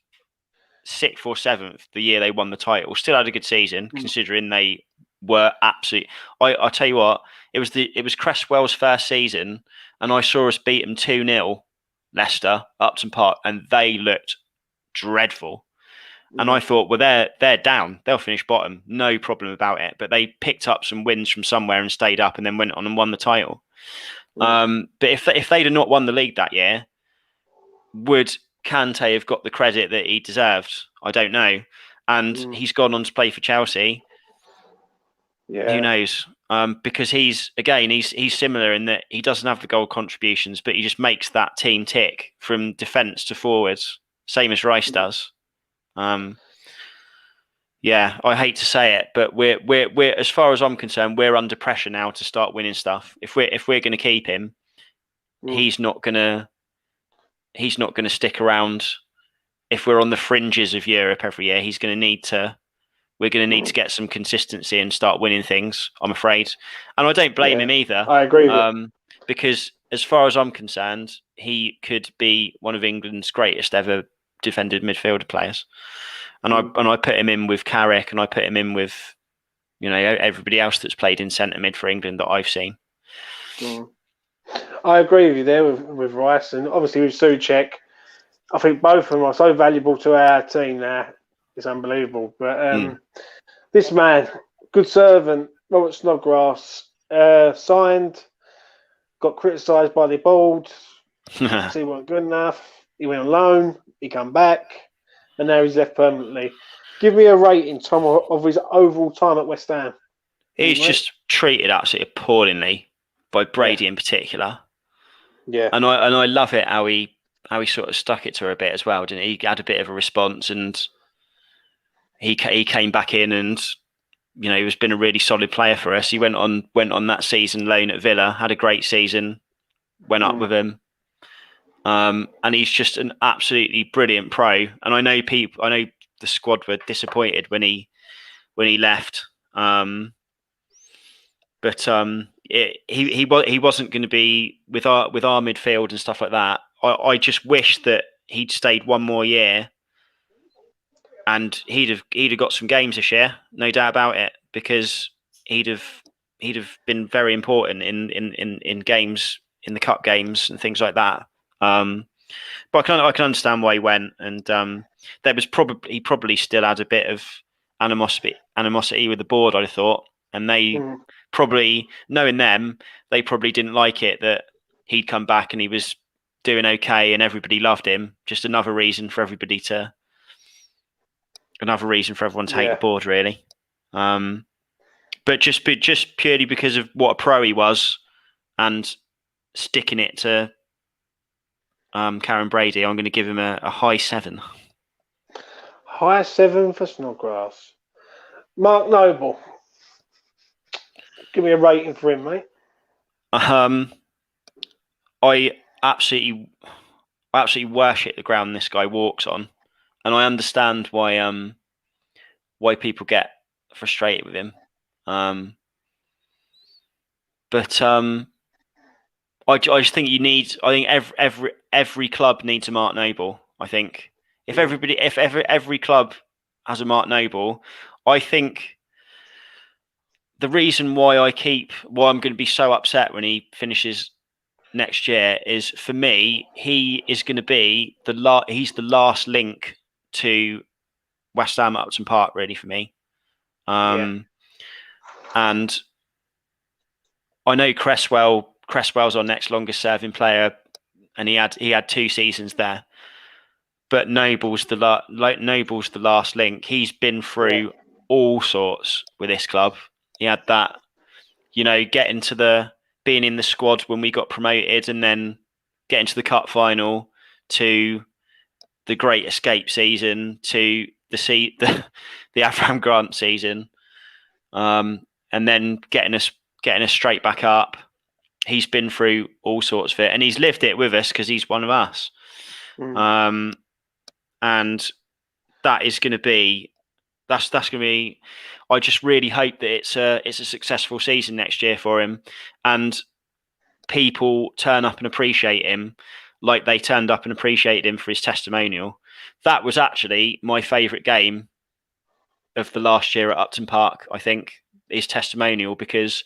6th or 7th the year they won the title, still had a good season considering they were absolute. I tell you what, it was Cresswell's first season, and I saw us beat them 2-0, Leicester, Upton Park, and they looked dreadful. And I thought, well, they're down. They'll finish bottom. No problem about it. But they picked up some wins from somewhere and stayed up and then went on and won the title. But if they'd have not won the league that year, would Kante have got the credit that he deserved? I don't know. And he's gone on to play for Chelsea. Yeah. Who knows? Because he's similar in that he doesn't have the goal contributions, but he just makes that team tick from defence to forwards, same as Rice does. Yeah, I hate to say it, but we're as far as I'm concerned, we're under pressure now to start winning stuff. If we're going to keep him, he's not gonna stick around. If we're on the fringes of Europe every year, we're going to need to get some consistency and start winning things, I'm afraid. And I don't blame him either. I agree with you. Because as far as I'm concerned, he could be one of England's greatest ever defended midfielder players. And I put him in with Carrick, and I put him in with, everybody else that's played in centre mid for England that I've seen. I agree with you there with Rice, and obviously with Souček. I think both of them are so valuable to our team now. It's unbelievable. But this man, good servant, Robert Snodgrass, signed, got criticised by the board. He wasn't good enough. He went on loan. He come back. And now he's left permanently. Give me a rating, Tom, of his overall time at West Ham. He's just treated absolutely appallingly by Brady in particular. Yeah, and I love it how he sort of stuck it to her a bit as well, didn't he? He had a bit of a response, and he came back in, and he was been a really solid player for us. He went on that season loan at Villa, had a great season, went up with him. And he's just an absolutely brilliant pro. And I know the squad were disappointed when he left. But he wasn't going to be with our midfield and stuff like that. I just wish that he'd stayed one more year, and he'd have got some games this year, no doubt about it, because he'd have been very important in games, in the cup games and things like that. But I can understand why he went, and there was he probably still had a bit of animosity with the board, I thought, and they probably, knowing them, they probably didn't like it that he'd come back and he was doing okay and everybody loved him. Just another reason for everyone to hate the board, really. But just purely because of what a pro he was and sticking it to Karen Brady, I'm going to give him a high 7. High 7 for Snodgrass. Mark Noble. Give me a rating for him, mate. I absolutely worship the ground this guy walks on, and I understand why people get frustrated with him. But I just think you need. I think every club needs a Mark Noble. I think if every club has a Mark Noble, I think the reason why I'm going to be so upset when he finishes next year is, for me, he is going to be he's the last link to West Ham at Upton Park, really, for me. And I know Cresswell's our next longest serving player, and he had 2 seasons there. But Noble's the last link. He's been through all sorts with this club. He had that, getting to being in the squad when we got promoted, and then getting to the cup final, to the Great Escape season, to the Avram Grant season, and then getting us straight back up. He's been through all sorts of it, and he's lived it with us because he's one of us. And that is going to be that's going to be. I just really hope that it's a successful season next year for him, and people turn up and appreciate him like they turned up and appreciated him for his testimonial. That was actually my favourite game of the last year at Upton Park, I think, his testimonial, because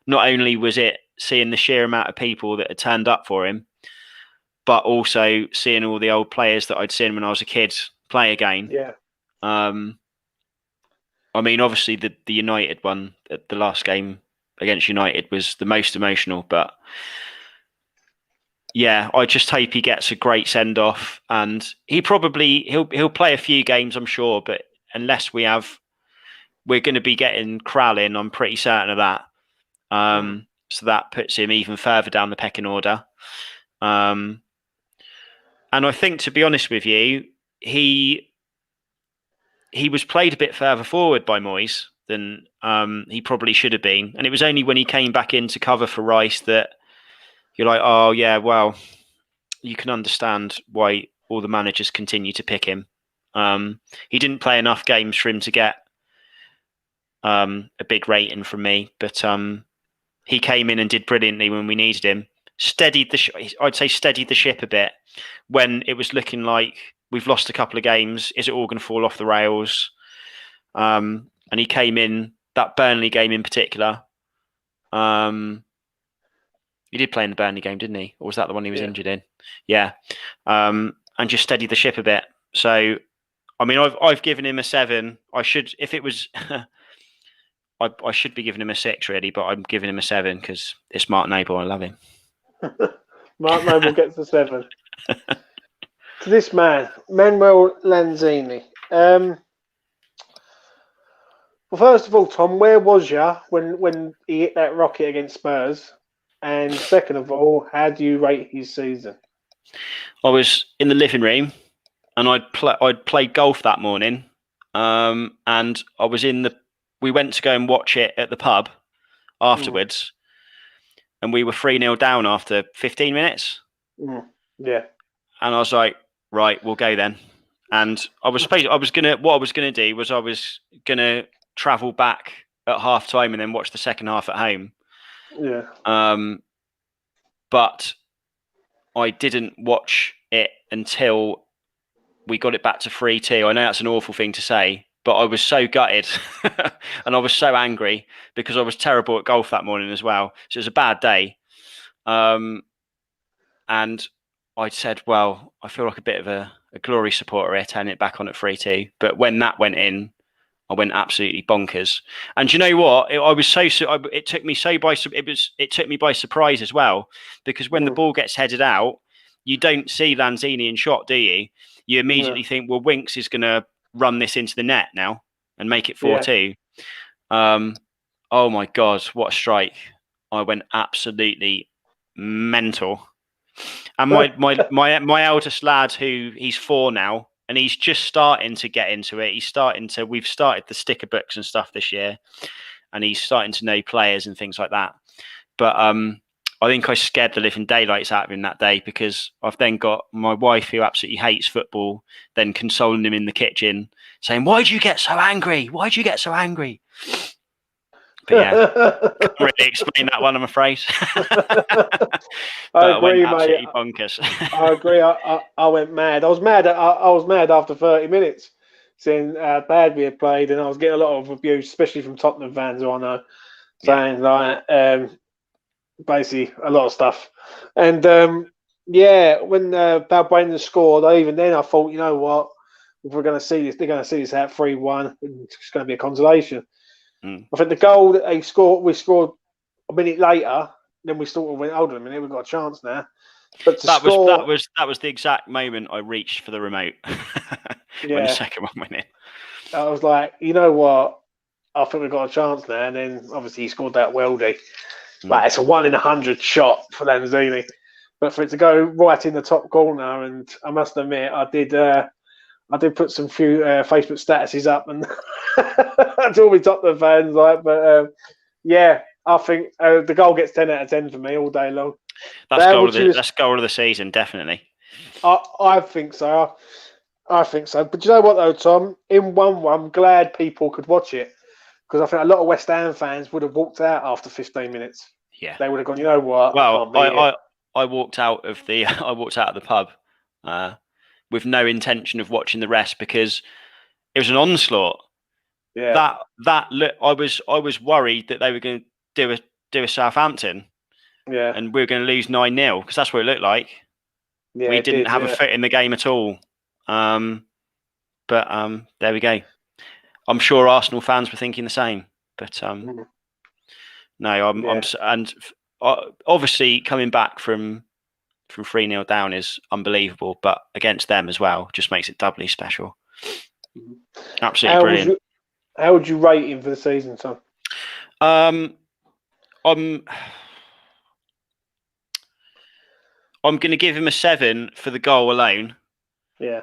not only was it seeing the sheer amount of people that had turned up for him, but also seeing all the old players that I'd seen when I was a kid play again. Yeah. I mean, obviously the United one at the last game against United was the most emotional, but yeah, I just hope he gets a great send off, and he'll play a few games, I'm sure, but unless we're going to be getting Kral in, I'm pretty certain of that. So that puts him even further down the pecking order. And I think, to be honest with you, he was played a bit further forward by Moyes than he probably should have been. And it was only when he came back in to cover for Rice that you're like, oh, yeah, well, you can understand why all the managers continue to pick him. He didn't play enough games for him to get a big rating from me, but he came in and did brilliantly when we needed him. I'd say steadied the ship a bit when it was looking like we've lost a couple of games. Is it all going to fall off the rails? And he came in, that Burnley game in particular. He did play in the Burnley game, didn't he? Or was that the one he was injured in? Yeah. And just steadied the ship a bit. So, I mean, I've given him a 7. I should, if it was, I should be giving him a 6 really, but I'm giving him a 7 because it's Mark Noble. I love him. Mark Noble gets a 7. To this man, Manuel Lanzini. Well, first of all, Tom, where was you when he hit that rocket against Spurs? And second of all, how do you rate his season? I was in the living room, and I'd played golf that morning, and I was we went to go and watch it at the pub afterwards, and we were 3-0 down after 15 minutes. Yeah. And I was like, right, we'll go then. And what I was gonna do was I was gonna travel back at half time and then watch the second half at home. Yeah. But I didn't watch it until we got it back to 3-2. I know that's an awful thing to say, but I was so gutted and I was so angry because I was terrible at golf that morning as well. So it was a bad day. And I said, well, I feel like a bit of a glory supporter here, turning it back on at 3-2. But when that went in, I went absolutely bonkers. And you know what? It took me by surprise as well, because when the ball gets headed out, you don't see Lanzini in shot, do you? You immediately think, well, Winks is going to run this into the net now and make it 4-2. Oh my God, what a strike! I went absolutely mental. And my eldest lad, who he's 4 now, and he's just starting to get into it. We've started the sticker books and stuff this year, and he's starting to know players and things like that. But I think I scared the living daylights out of him that day, because I've then got my wife, who absolutely hates football, then consoling him in the kitchen, saying, "Why do you get so angry? Why do you get so angry?" But yeah, can't really explain that one, I'm afraid. I But it went agree, mate. absolutely bonkers. I agree. I went mad. I was mad. I was mad after 30 minutes, seeing how bad we had played, and I was getting a lot of abuse, especially from Tottenham fans who I know, saying like basically a lot of stuff. And yeah, when Balbuena scored, even then I thought, you know what, if we're going to see this, they're going to see this out 3-1. It's going to be a consolation. Mm. I think the goal that they scored, we scored a minute later. Then we sort of went, hold on a minute, we've got a chance now. But that was the exact moment I reached for the remote when the second one went in. I was like, you know what? I think we've got a chance now. And then obviously he scored that weldy. Like it's a 1 in 100 shot for Lanzini. But for it to go right in the top corner, and I must admit, I did put some few Facebook statuses up and to all my Tottenham fans, like. But yeah, I think the goal gets 10 out of 10 for me all day long. That's goal of the season, definitely. I think so. I think so. But you know what though, Tom? In 1-1, I'm glad people could watch it, because I think a lot of West Ham fans would have walked out after 15 minutes. Yeah, they would have gone, you know what? Well, I walked out of the pub with no intention of watching the rest, because it was an onslaught. Yeah. I was worried that they were going to do a Southampton. Yeah. And we were going to lose 9-0, because that's what it looked like. Yeah, we didn't have a foot in the game at all. But there we go. I'm sure Arsenal fans were thinking the same. But no, obviously coming back from 3-0 down is unbelievable, but against them as well just makes it doubly special. Absolutely brilliant. How would you rate him for the season, Tom? I'm going to give him a 7 for the goal alone. Yeah.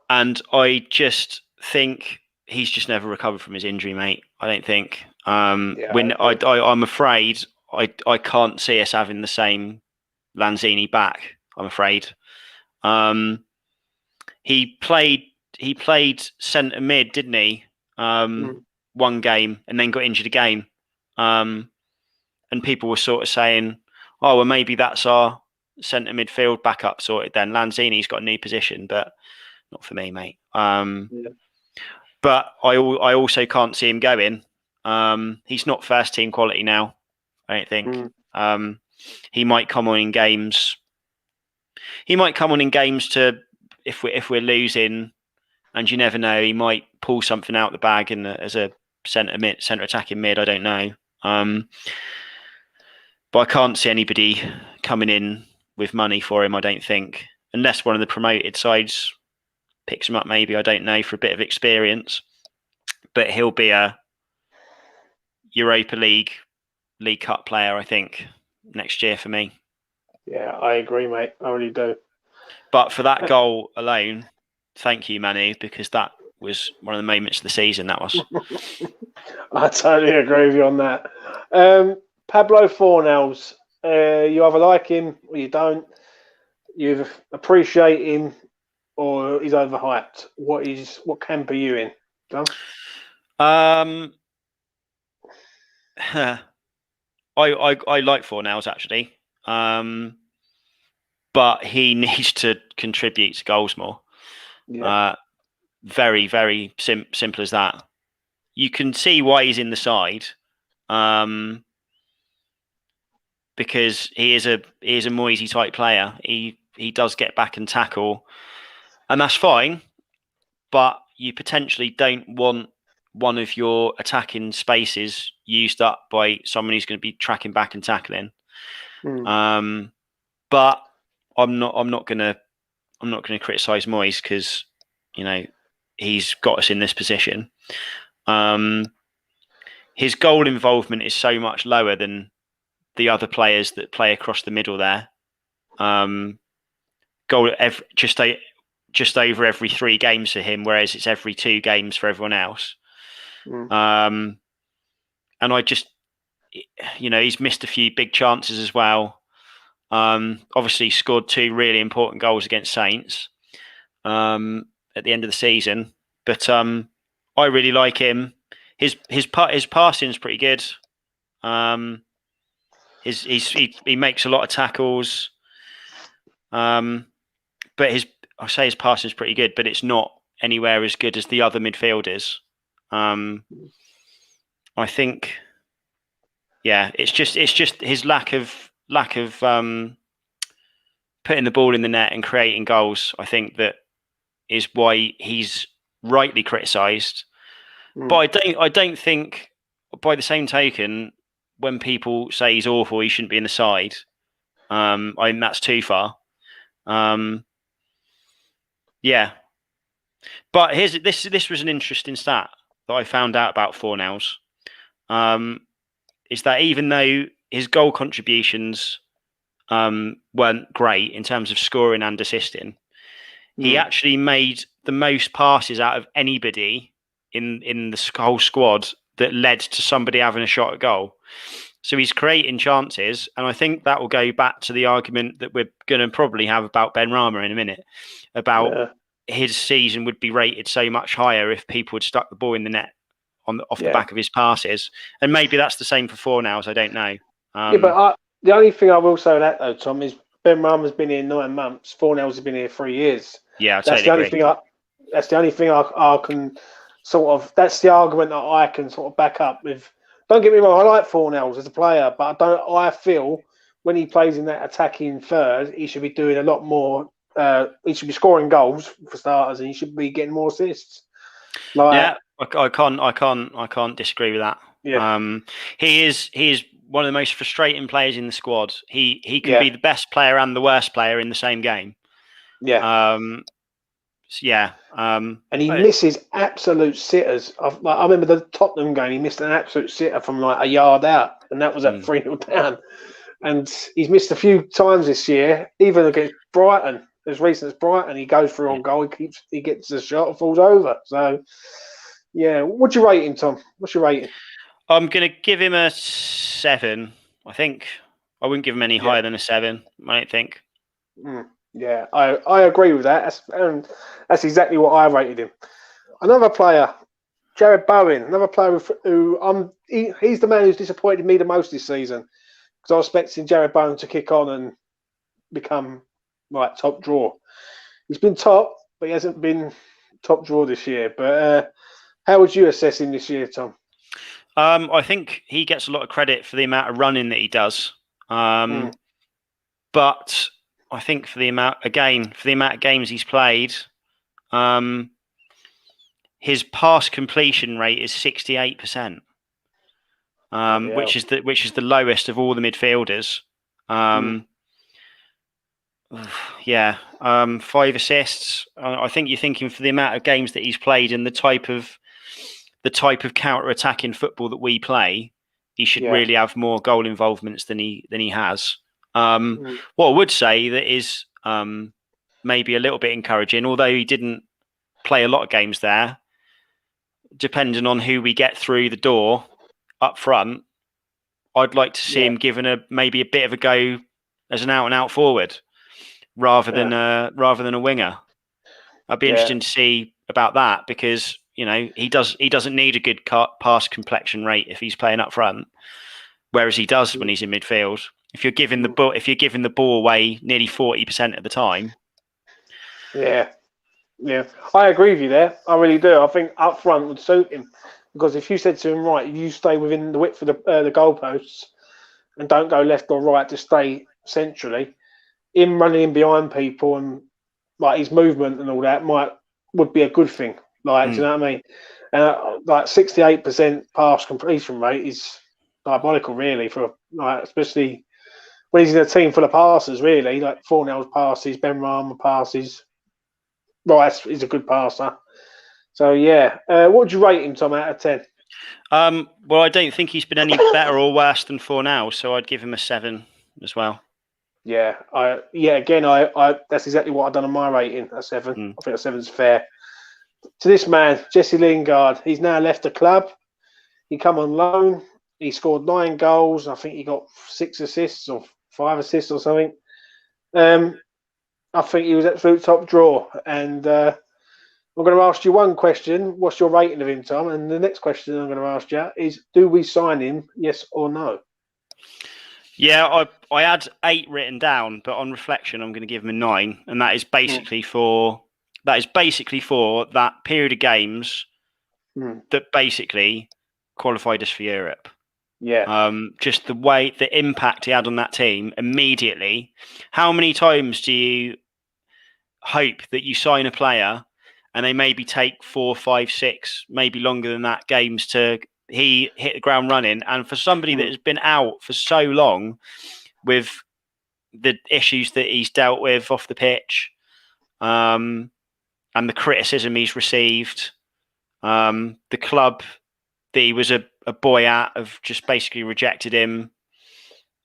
And I just think he's just never recovered from his injury, mate. I don't think. I'm afraid I can't see us having the same Lanzini back. I'm afraid. He played centre mid, didn't he? One game and then got injured again. And people were sort of saying, oh, well, maybe that's our centre midfield backup sorted then. Lanzini's got a new position, but not for me, mate. But I also can't see him going. He's not first team quality now, I don't think. He might come on in games. He might come on in games to if we're losing, and you never know, he might pull something out the bag as a centre attacking mid. I don't know. But I can't see anybody coming in with money for him, I don't think. Unless one of the promoted sides picks him up, maybe, I don't know, for a bit of experience. But he'll be a Europa League Cup player, I think, next year for me. Yeah, I agree, mate. I really do. But for that goal alone, thank you, Manu, because that was one of the moments of the season, that was. I totally agree with you on that. Pablo Fornals, you either like him or you don't. You appreciate him or he's overhyped. What camp are you in, John? I like Fornals, actually. But he needs to contribute to goals more. Yeah. Very, very simple as that. You can see why he's in the side. Because he is a Moisey type player. He does get back and tackle, and that's fine. But you potentially don't want one of your attacking spaces used up by someone who's going to be tracking back and tackling. But I'm not going to criticise Moyes, because he's got us in this position. His goal involvement is so much lower than the other players that play across the middle there. Goal just over every 3 games for him, whereas it's every 2 games for everyone else. And I just, he's missed a few big chances as well. Obviously scored 2 really important goals against Saints at the end of the season. But I really like him. his passing's pretty good. He makes a lot of tackles. But I say his passing's pretty good, but it's not anywhere as good as the other midfielders. I think, yeah, it's just his lack of putting the ball in the net and creating goals. I think that is why he's rightly criticised. But I don't think, by the same token, when people say he's awful, he shouldn't be in the side. I mean, that's too far. Yeah. But this was an interesting stat that I found out about Fornals. Is that even though his goal contributions weren't great in terms of scoring and assisting, he actually made the most passes out of anybody in the whole squad that led to somebody having a shot at goal. So he's creating chances, and I think that will go back to the argument that we're going to probably have about Ben Rama in a minute, about his season would be rated so much higher if people had stuck the ball in the net off the back of his passes. And maybe that's the same for Fornals, I don't know. But the only thing I will say with that, though, Tom, is Ben Rama's been here 9 months. Fornals has been here 3 years. Yeah, that's the only thing. That's the only thing I can sort of. That's the argument that I can sort of back up with. Don't get me wrong, I like Fornals as a player, but I feel when he plays in that attacking third, he should be doing a lot more. He should be scoring goals for starters, and he should be getting more assists. I can't disagree with that. Yeah. He is one of the most frustrating players in the squad. He can be the best player and the worst player in the same game. Yeah. And he misses absolute sitters. I remember the Tottenham game. He missed an absolute sitter from like a yard out, and that was at 3-0 down. And he's missed a few times this year, even against Brighton. As recent as Brighton, he goes through on goal. He gets the shot and falls over. So, yeah. What'd you rate him, Tom? What's your rating? I'm going to give him a 7. I think I wouldn't give him any higher than a 7. I don't think. Yeah, I agree with that. That's exactly what I rated him. Another player, Jared Bowen. Another player who he's the man who's disappointed me the most this season, because I was expecting Jared Bowen to kick on and become top draw. He's been top, but he hasn't been top draw this year. But how would you assess him this year, Tom? I think he gets a lot of credit for the amount of running that he does. But I think for the amount of games he's played, his pass completion rate is 68%, which is the lowest of all the midfielders. 5 assists. I think you're thinking for the amount of games that he's played and the type of counter-attacking football that we play, he should really have more goal involvements than he has. What I would say that is maybe a little bit encouraging, although he didn't play a lot of games there, depending on who we get through the door up front, I'd like to see him given maybe a bit of a go as an out-and-out forward rather than a winger. I'd be interested to see about that, because he doesn't need a good pass completion rate if he's playing up front, whereas he does when he's in midfield. If you're giving the ball away nearly 40% of the time. Yeah, I agree with you there. I really do. I think up front would suit him, because if you said to him, right, you stay within the width of the goalposts and don't go left or right, to stay centrally, him running in behind people and his movement and all that would be a good thing. Do you know what I mean? And 68% pass completion rate is diabolical, really, for especially when he's in a team full of passers. Really, like Fornals passes, Ben Rama passes. Rice is a good passer. So what would you rate him, Tom, out of 10? Well, I don't think he's been any better or worse than Fornals, so I'd give him a 7 as well. Yeah, I that's exactly what I've done on my rating, a 7. I think a 7's fair. To this man, Jesse Lingard, he's now left the club. He come on loan. He scored 9 goals. I think he got 6 assists or 5 assists or something. I think he was absolute top draw. And I'm going to ask you one question. What's your rating of him, Tom? And the next question I'm going to ask you is, do we sign him, yes or no? Yeah, I had 8 written down, but on reflection, I'm going to give him a 9, and that is basically for that period of games that basically qualified us for Europe. Yeah. Just the impact he had on that team immediately. How many times do you hope that you sign a player and they maybe take 4, 5, 6, maybe longer than that games to he hit the ground running? And for somebody that has been out for so long with the issues that he's dealt with off the pitch, and the criticism he's received, the club that he was a boy at have just basically rejected him.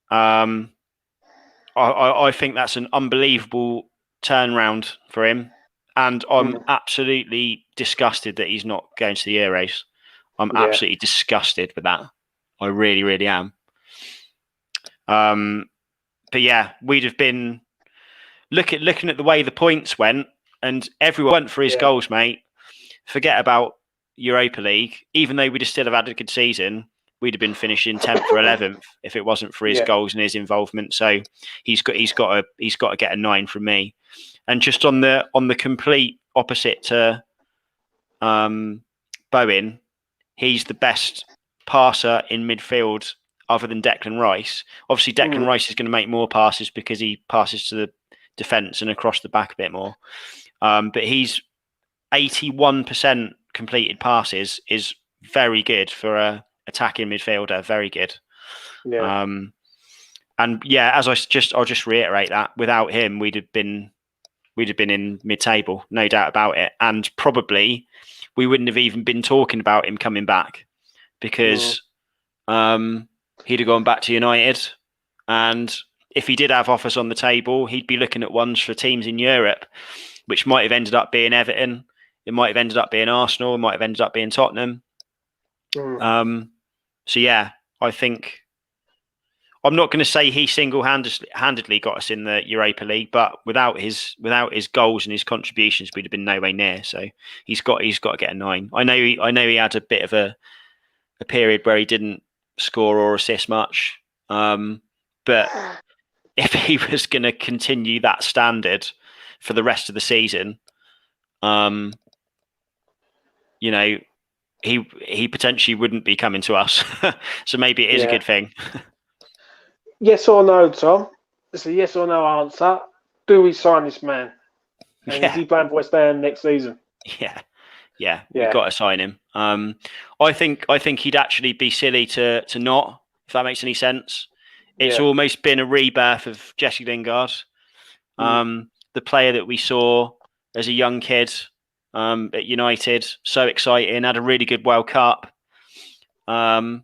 I think that's an unbelievable turnaround for him, and I'm absolutely disgusted that he's not going to the Euros. I'm absolutely disgusted with that. I really, really am. But yeah, we'd have been looking at the way the points went, and everyone went for his goals, mate. Forget about Europa League. Even though we'd have still have had a good season, we'd have been finishing 10th or 11th if it wasn't for his goals and his involvement. So he's got to get a 9 from me. And just on the complete opposite to Bowen, he's the best passer in midfield other than Declan Rice. Obviously, Declan Rice is going to make more passes because he passes to the defence and across the back a bit more. But he's 81% completed passes is very good for a attacking midfielder. Very good. Yeah. And yeah, I'll just reiterate that without him, we'd have been in mid-table, no doubt about it. And probably we wouldn't have even been talking about him coming back because he'd have gone back to United. And if he did have offers on the table, he'd be looking at ones for teams in Europe, which might have ended up being Everton. It might have ended up being Arsenal. It might have ended up being Tottenham. So yeah, I think I'm not going to say he single-handedly got us in the Europa League, but without his goals and his contributions, we'd have been nowhere near. So he's got to get a 9. I know he had a bit of a period where he didn't score or assist much, but if he was going to continue that standard for the rest of the season, he potentially wouldn't be coming to us. So maybe it is a good thing. Yes or no, Tom? It's a yes or no answer. Do we sign this man? And is he playing for West Ham next season? Yeah, we've got to sign him. I think he'd actually be silly to not, if that makes any sense. It's almost been a rebirth of Jesse Lingard, the player that we saw as a young kid at United. So exciting, had a really good World Cup, and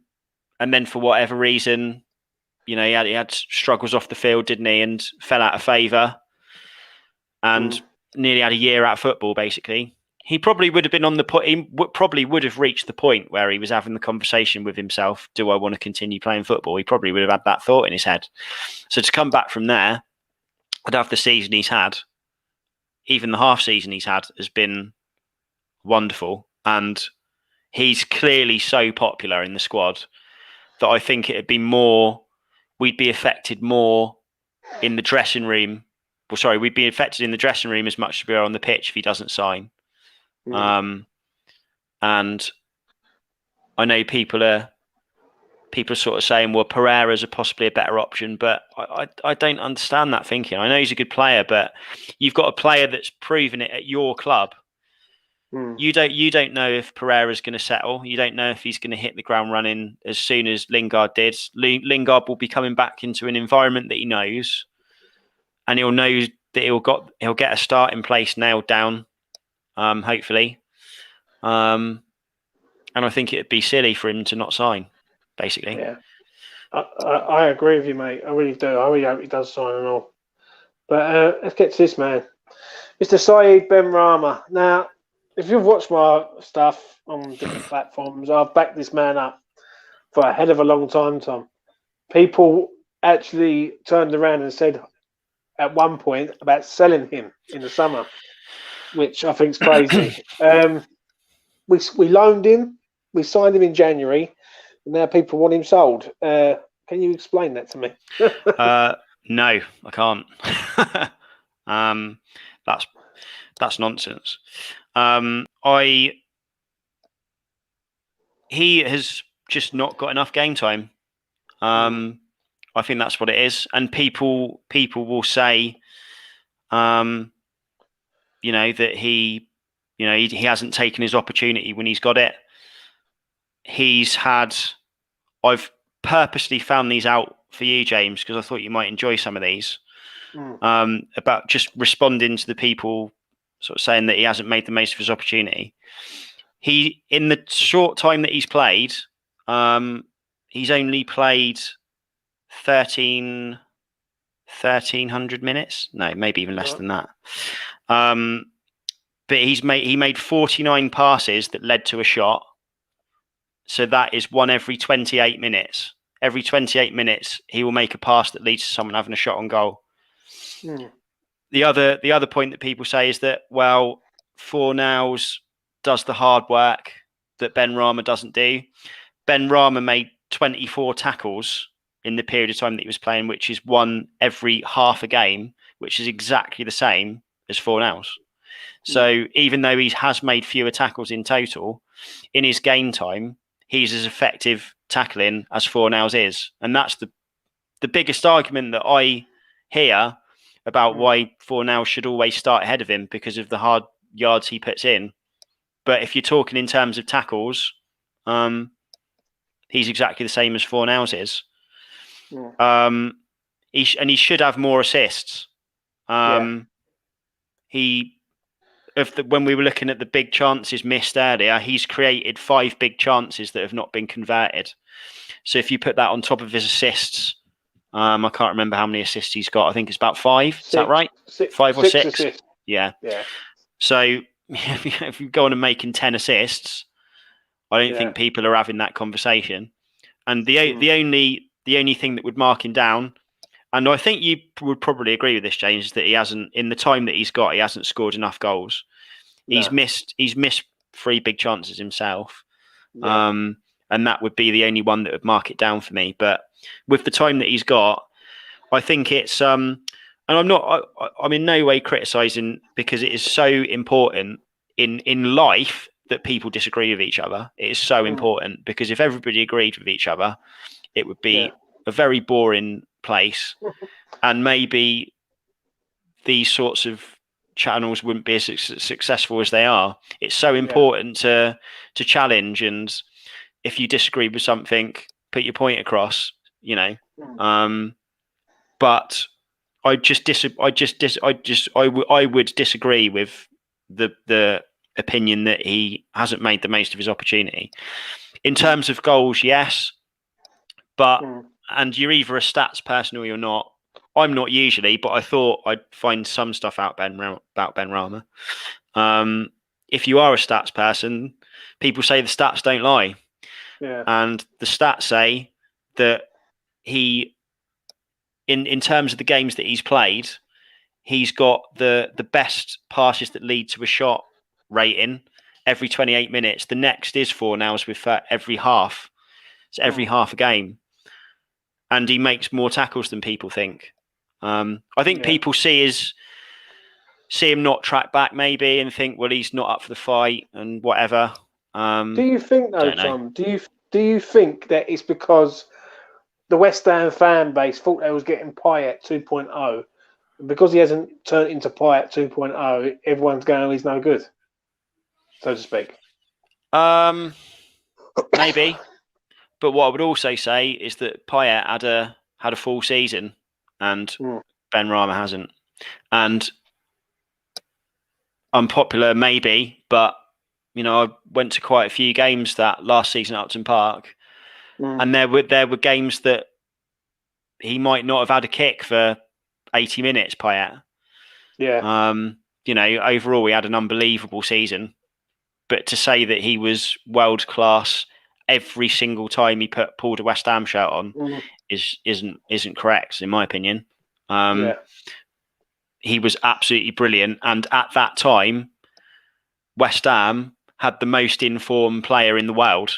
then for whatever reason, he had struggles off the field, didn't he, and fell out of favour, and nearly had a year out of football. Basically, he probably would have been on the point. He probably would have reached the point where he was having the conversation with himself: do I want to continue playing football? He probably would have had that thought in his head. So to come back from there, and have the season he's had, even the half season he's had, has been wonderful, and he's clearly so popular in the squad that I think it'd be more. We'd be affected more in the dressing room. Well, sorry, we'd be affected in the dressing room as much as we are on the pitch if he doesn't sign. And I know people are sort of saying, well, Pereira's possibly a better option, but I don't understand that thinking. I know he's a good player, but you've got a player that's proven it at your club. You don't know if Pereira's going to settle. You don't know if he's going to hit the ground running as soon as Lingard did. Lingard will be coming back into an environment that he knows, and he'll know that he'll get a starting place nailed down, hopefully. And I think it'd be silly for him to not sign, basically. Yeah, I agree with you, mate. I really do. I really hope he does sign and all. But let's get to this man, Mr. Saeed Benrahma. Now, if you've watched my stuff on different platforms, I've backed this man up for a hell of a long time, Tom. People actually turned around and said at one point about selling him in the summer. which I think is crazy. We loaned him, we signed him in January, and now people want him sold. Can you explain that to me? No, I can't. That's nonsense. He has just not got enough game time. I think that's what it is, and people will say, that he hasn't taken his opportunity when he's got it. I've purposely found these out for you, James, because I thought you might enjoy some of these. About just responding to the people sort of saying that he hasn't made the most of his opportunity. He, in the short time that he's played, he's only played 1,300 minutes. No, maybe even less than that. But he made 49 passes that led to a shot. So that is one every 28 minutes. Every 28 minutes, he will make a pass that leads to someone having a shot on goal. The other point that people say is that, well, Fornals does the hard work that Ben Rama doesn't do. Ben Rama made 24 tackles in the period of time that he was playing, which is one every half a game, which is exactly the same as Fornals. So even though he has made fewer tackles in total, in his game time, he's as effective tackling as Fornals is. And that's the biggest argument that I hear about why Fornals should always start ahead of him, because of the hard yards he puts in. But if you're talking in terms of tackles, he's exactly the same as Fornals is. He should have more assists. When we were looking at the big chances missed earlier, he's created 5 big chances that have not been converted. So if you put that on top of his assists, I can't remember how many assists he's got. I think it's about 5. Is that right? 5 or 6? Assists. Yeah. So if you go on and making 10 assists, I don't think people are having that conversation. And the only thing that would mark him down, and I think you would probably agree with this, James, is that he hasn't, in the time that he's got, he hasn't scored enough goals. No. He's missed 3 big chances himself. And that would be the only one that would mark it down for me. But with the time that he's got, I think it's and I'm in no way criticising, because it is so important in life that people disagree with each other. It is so important, because if everybody agreed with each other, it would be a very boring place, and maybe these sorts of channels wouldn't be as successful as they are. It's so important to challenge, and if you disagree with something, put your point across, but I would disagree with the opinion that he hasn't made the most of his opportunity. In terms of goals, yes, but and you're either a stats person or you're not. I'm not usually, but I thought I'd find some stuff out about Ben Rama. If you are a stats person, people say the stats don't lie. And the stats say that he, in terms of the games that he's played, he's got the best passes that lead to a shot rating every 28 minutes. The next is Fornals with every half. It's every half a game. And he makes more tackles than people think. I think people see him not track back maybe and think, well, he's not up for the fight and whatever. Do you think though, Tom? Do you think that it's because the West Ham fan base thought they was getting Payet 2.0, because he hasn't turned into Payet 2.0? Everyone's going, oh, he's no good, so to speak. Maybe, but what I would also say is that Payet had a full season, and Ben Rama hasn't. And unpopular maybe, but I went to quite a few games that last season at Upton Park, and there were games that he might not have had a kick for 80 minutes, Payet. Overall he had an unbelievable season, but to say that he was world class every single time he pulled a West Ham shirt on isn't correct, in my opinion. He was absolutely brilliant, and at that time West Ham had the most informed player in the world.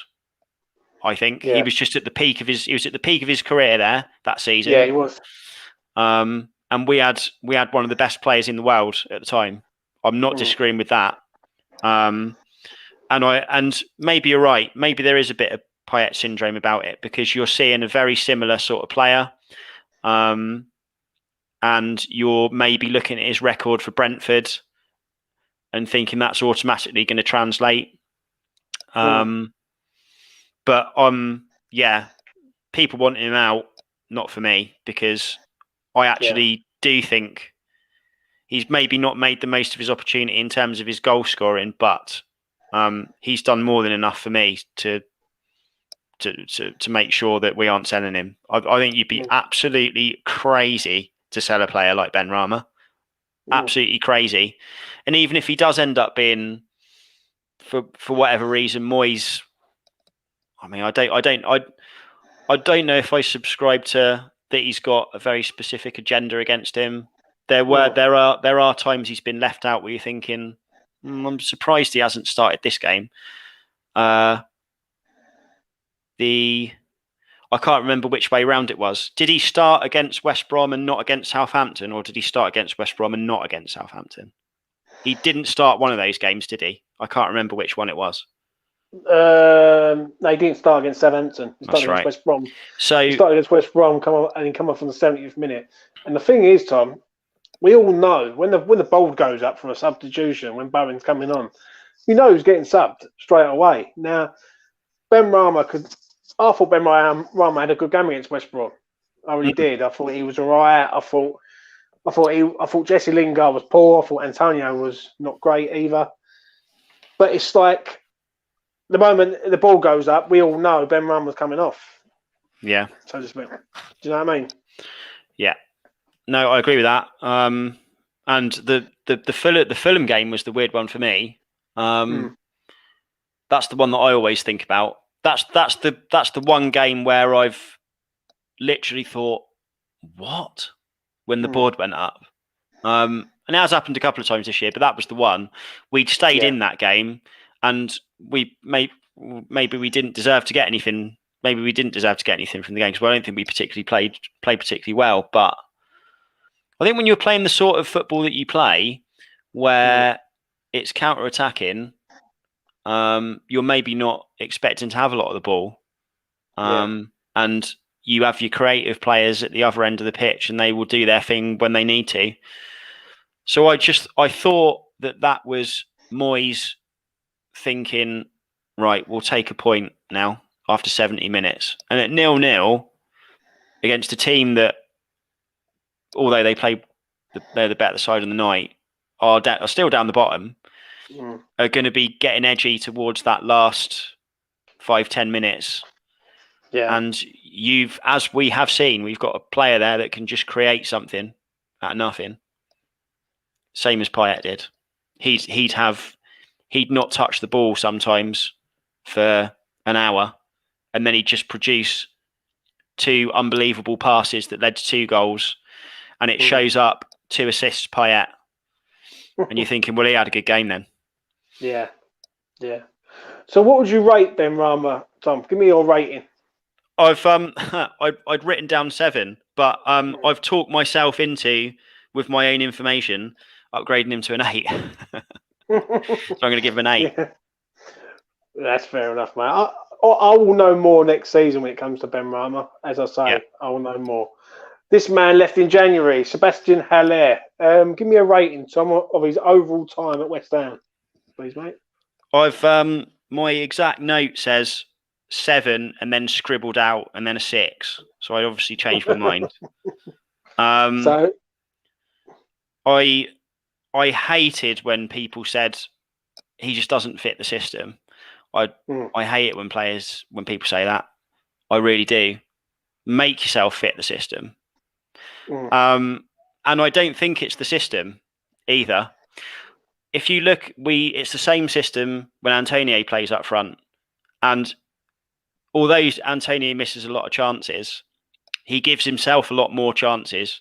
I think he was just at the peak of his career there that season. Yeah, he was. And we had one of the best players in the world at the time. I'm not disagreeing with that. And maybe you're right. Maybe there is a bit of Payet syndrome about it because you're seeing a very similar sort of player. And you're maybe looking at his record for Brentford and thinking that's automatically going to translate. But people wanting him out, not for me, because I actually do think he's maybe not made the most of his opportunity in terms of his goal scoring, but he's done more than enough for me to make sure that we aren't selling him. I think you'd be absolutely crazy to sell a player like Benrahma. Absolutely crazy. And even if he does end up being, for whatever reason, Moyes. I mean, I don't know if I subscribe to that. He's got a very specific agenda against him. There are times he's been left out where you're thinking, I'm surprised he hasn't started this game. I can't remember which way round it was. Did he start against West Brom and not against Southampton, or did he start against West Brom and not against Southampton? He didn't start one of those games, did he? I can't remember which one it was. No, he didn't start against Southampton. He started against West Brom. So he started against West Brom, come on from the 70th minute. And the thing is, Tom, we all know when the ball goes up from a substitution, when Bowen's coming on, you know who's getting subbed straight away. Now, Benrahma I thought Benrahma had a good game against West Brom. I really did. I thought he was alright. I thought Jesse Lingard was poor. I thought Antonio was not great either. But it's like the moment the ball goes up, we all know Benrahma's coming off. Yeah. So to speak. Do you know what I mean? Yeah. No, I agree with that. And the Fulham game was the weird one for me. That's the one that I always think about. That's the one game where I've literally thought, what? When the board went up. And it has happened a couple of times this year, but that was the one. We'd stayed in that game, and maybe we didn't deserve to get anything. Maybe we didn't deserve to get anything from the game because I don't think we particularly played particularly well. But I think when you're playing the sort of football that you play, where it's counter-attacking, you're maybe not expecting to have a lot of the ball, and you have your creative players at the other end of the pitch, and they will do their thing when they need to. So I thought that was Moyes thinking, right, we'll take a point now after 70 minutes. And at 0-0 against a team that, although they're the better side of the night, are still down the bottom, are going to be getting edgy towards that last 5-10 minutes. Yeah. And as we have seen, we've got a player there that can just create something out of nothing. Same as Payet did. He'd not touch the ball sometimes for an hour, and then he'd just produce 2 unbelievable passes that led to 2 goals, and it shows up 2 assists Payet. And you're thinking, well, he had a good game then. Yeah. So what would you rate Benrahma, Tom? Give me your rating. I'd written down 7, but I've talked myself into, with my own information, upgrading him to an 8. So I'm going to give him an 8. Yeah. That's fair enough, mate. I will know more next season when it comes to Benrahma. As I say, I will know more. This man left in January, Sebastian Haller. Give me a rating, Tom, of his overall time at West Ham, please, mate. My exact note says 7 and then scribbled out and then a 6. So I obviously changed my mind. So I hated when people said he just doesn't fit the system. I hate it when people say that. I really do. Make yourself fit the system. And I don't think it's the system either. If you look, it's the same system when Antonio plays up front. And although Antonio misses a lot of chances, he gives himself a lot more chances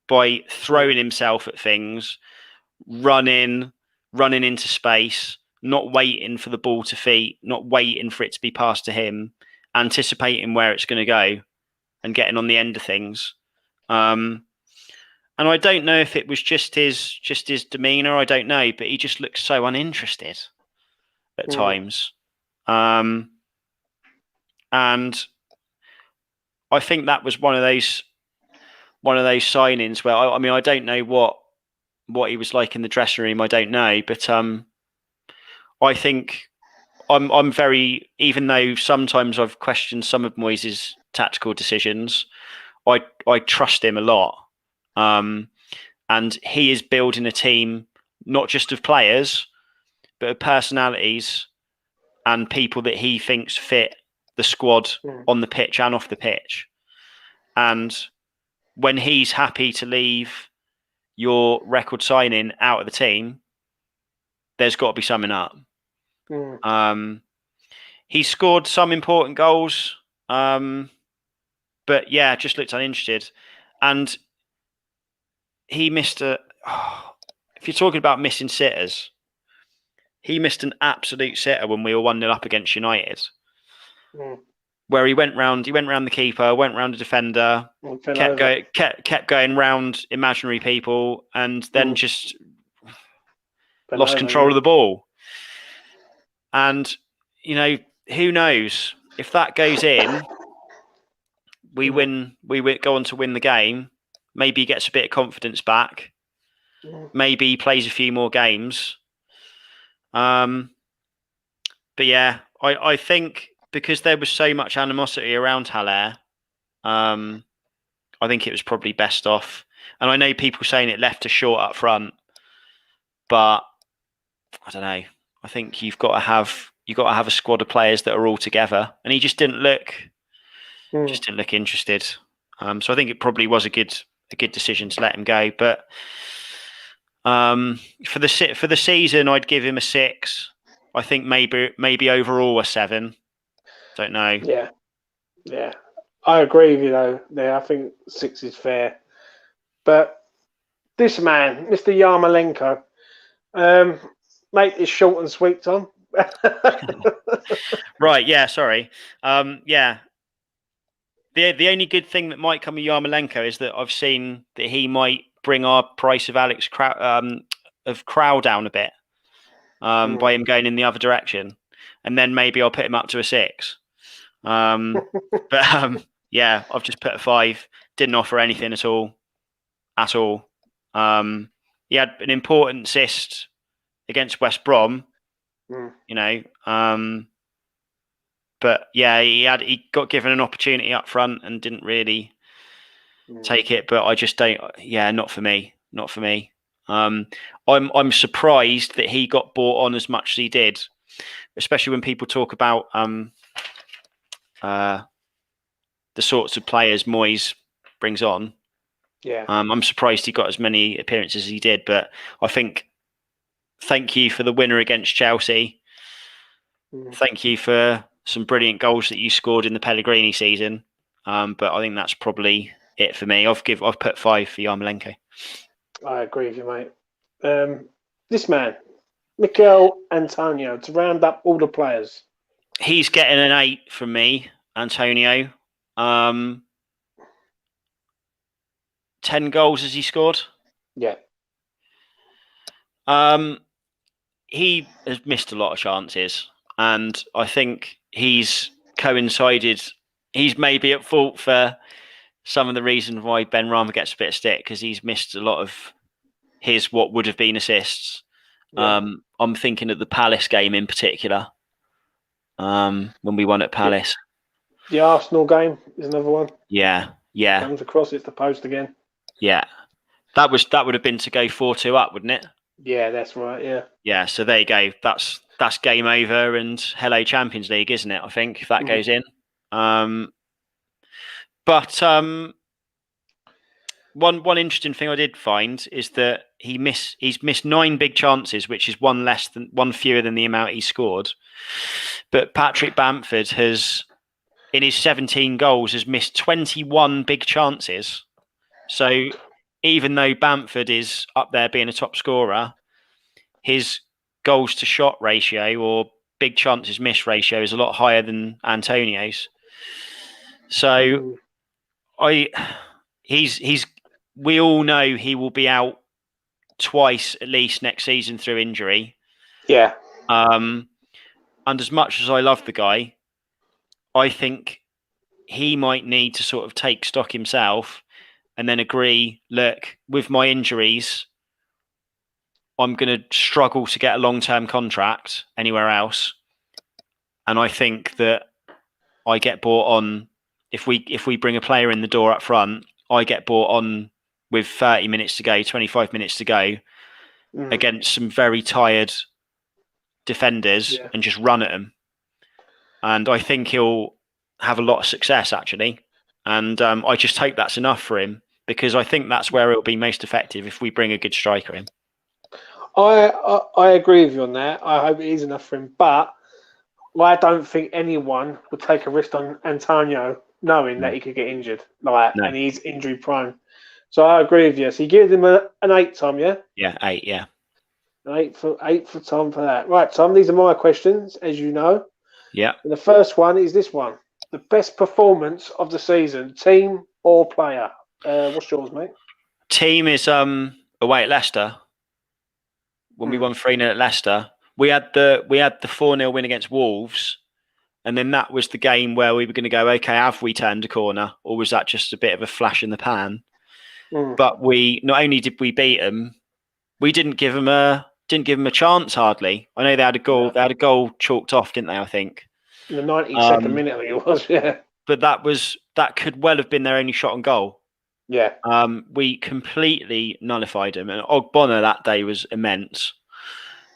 by throwing himself at things, running into space, not waiting for the ball to feet, not waiting for it to be passed to him, anticipating where it's going to go and getting on the end of things. And I don't know if it was just his demeanour. I don't know, but he just looked so uninterested at times. And I think that was one of those signings where I don't know what he was like in the dressing room. I don't know, but I think I'm very, even though sometimes I've questioned some of Moyes' tactical decisions, I trust him a lot. And he is building a team not just of players, but of personalities and people that he thinks fit the squad on the pitch and off the pitch. And when he's happy to leave your record signing out of the team, there's got to be something up. He scored some important goals, but yeah, just looked uninterested. And he missed if you're talking about missing sitters, he missed an absolute sitter when we were 1-0 up against United. Where he went round the keeper, went round the defender, kept going round imaginary people, and then just lost control of the ball. And who knows if that goes in, we go on to win the game. Maybe he gets a bit of confidence back. Maybe he plays a few more games. But yeah, I think because there was so much animosity around Haller, I think it was probably best off. And I know people saying it left us short up front, but I don't know. I think you've got to have a squad of players that are all together, and he just didn't look interested. So I think it probably was a good decision to let him go. But for the season, I'd give him a 6. I think maybe overall a 7. Don't know. Yeah, I agree with you though. There, I think 6 is fair. But this man, Mr. Yarmolenko, make this short and sweet, Tom. Right. Yeah. Sorry. Yeah. The only good thing that might come of Yarmolenko is that I've seen that he might bring our price of Crow down a bit by him going in the other direction, and then maybe I'll put him up to a 6. But yeah, I've just put a 5. Didn't offer anything at all. He had an important assist against West Brom, but yeah, he got given an opportunity up front and didn't really take it. But I just don't. Yeah, not for me. I'm surprised that he got bought on as much as he did, especially when people talk about the sorts of players Moyes brings on. Yeah, I'm surprised he got as many appearances as he did. But I think thank you for the winner against Chelsea. Thank you for some brilliant goals that you scored in the Pellegrini season. But I think that's probably it for me. I've put 5 for Yarmolenko. I agree with you, mate. This man, Miguel Antonio, to round up all the players. He's getting an 8 from me, Antonio. 10 goals has he scored? Yeah. He has missed a lot of chances, and I think he's coincided. He's maybe at fault for some of the reasons why Ben Rama gets a bit of stick, because he's missed a lot of his what would have been assists. Yeah. I'm thinking of the Palace game in particular, when we won at Palace. The Arsenal game is another one. Yeah. Comes across, it's the post again. Yeah, that would have been to go 4-2 up, wouldn't it? Yeah, that's right. Yeah. Yeah, so there you go. That's game over and hello Champions League, isn't it? I think if that goes in. But one interesting thing I did find is that he's missed 9 big chances, which is one fewer than the amount he scored. But Patrick Bamford has, in his 17 goals, has missed 21 big chances. So even though Bamford is up there being a top scorer, his goals to shot ratio or big chances miss ratio is a lot higher than Antonio's. So we all know he will be out twice at least next season through injury. Yeah. And as much as I love the guy, I think he might need to sort of take stock himself and then agree, look, with my injuries, I'm going to struggle to get a long-term contract anywhere else. And I think that I get bought on if we bring a player in the door up front, I get bought on with 30 minutes to go, 25 minutes to go against some very tired defenders and just run at them. And I think he'll have a lot of success, actually. And I just hope that's enough for him, because I think that's where it'll be most effective if we bring a good striker in. I agree with you on that. I hope it is enough for him. But I don't think anyone would take a risk on Antonio knowing that he could get injured. And he's injury prone. So I agree with you. So you give him an 8, Tom, yeah? Yeah, 8, yeah. An 8 for Tom for that. Right, Tom, these are my questions, as you know. Yeah. And the first one is this one. The best performance of the season, team or player? What's yours, mate? Team is away at Leicester. When we won 3-0 at Leicester. We had the 4-0 win against Wolves. And then that was the game where we were going to go, okay, have we turned a corner? Or was that just a bit of a flash in the pan? But we not only did we beat them, we didn't give them a chance hardly. I know they had a goal. Yeah. They had a goal chalked off, didn't they? I think in the 92nd minute, I think it was. Yeah. But that could well have been their only shot on goal. Yeah. We completely nullified them, and Ogbonna that day was immense.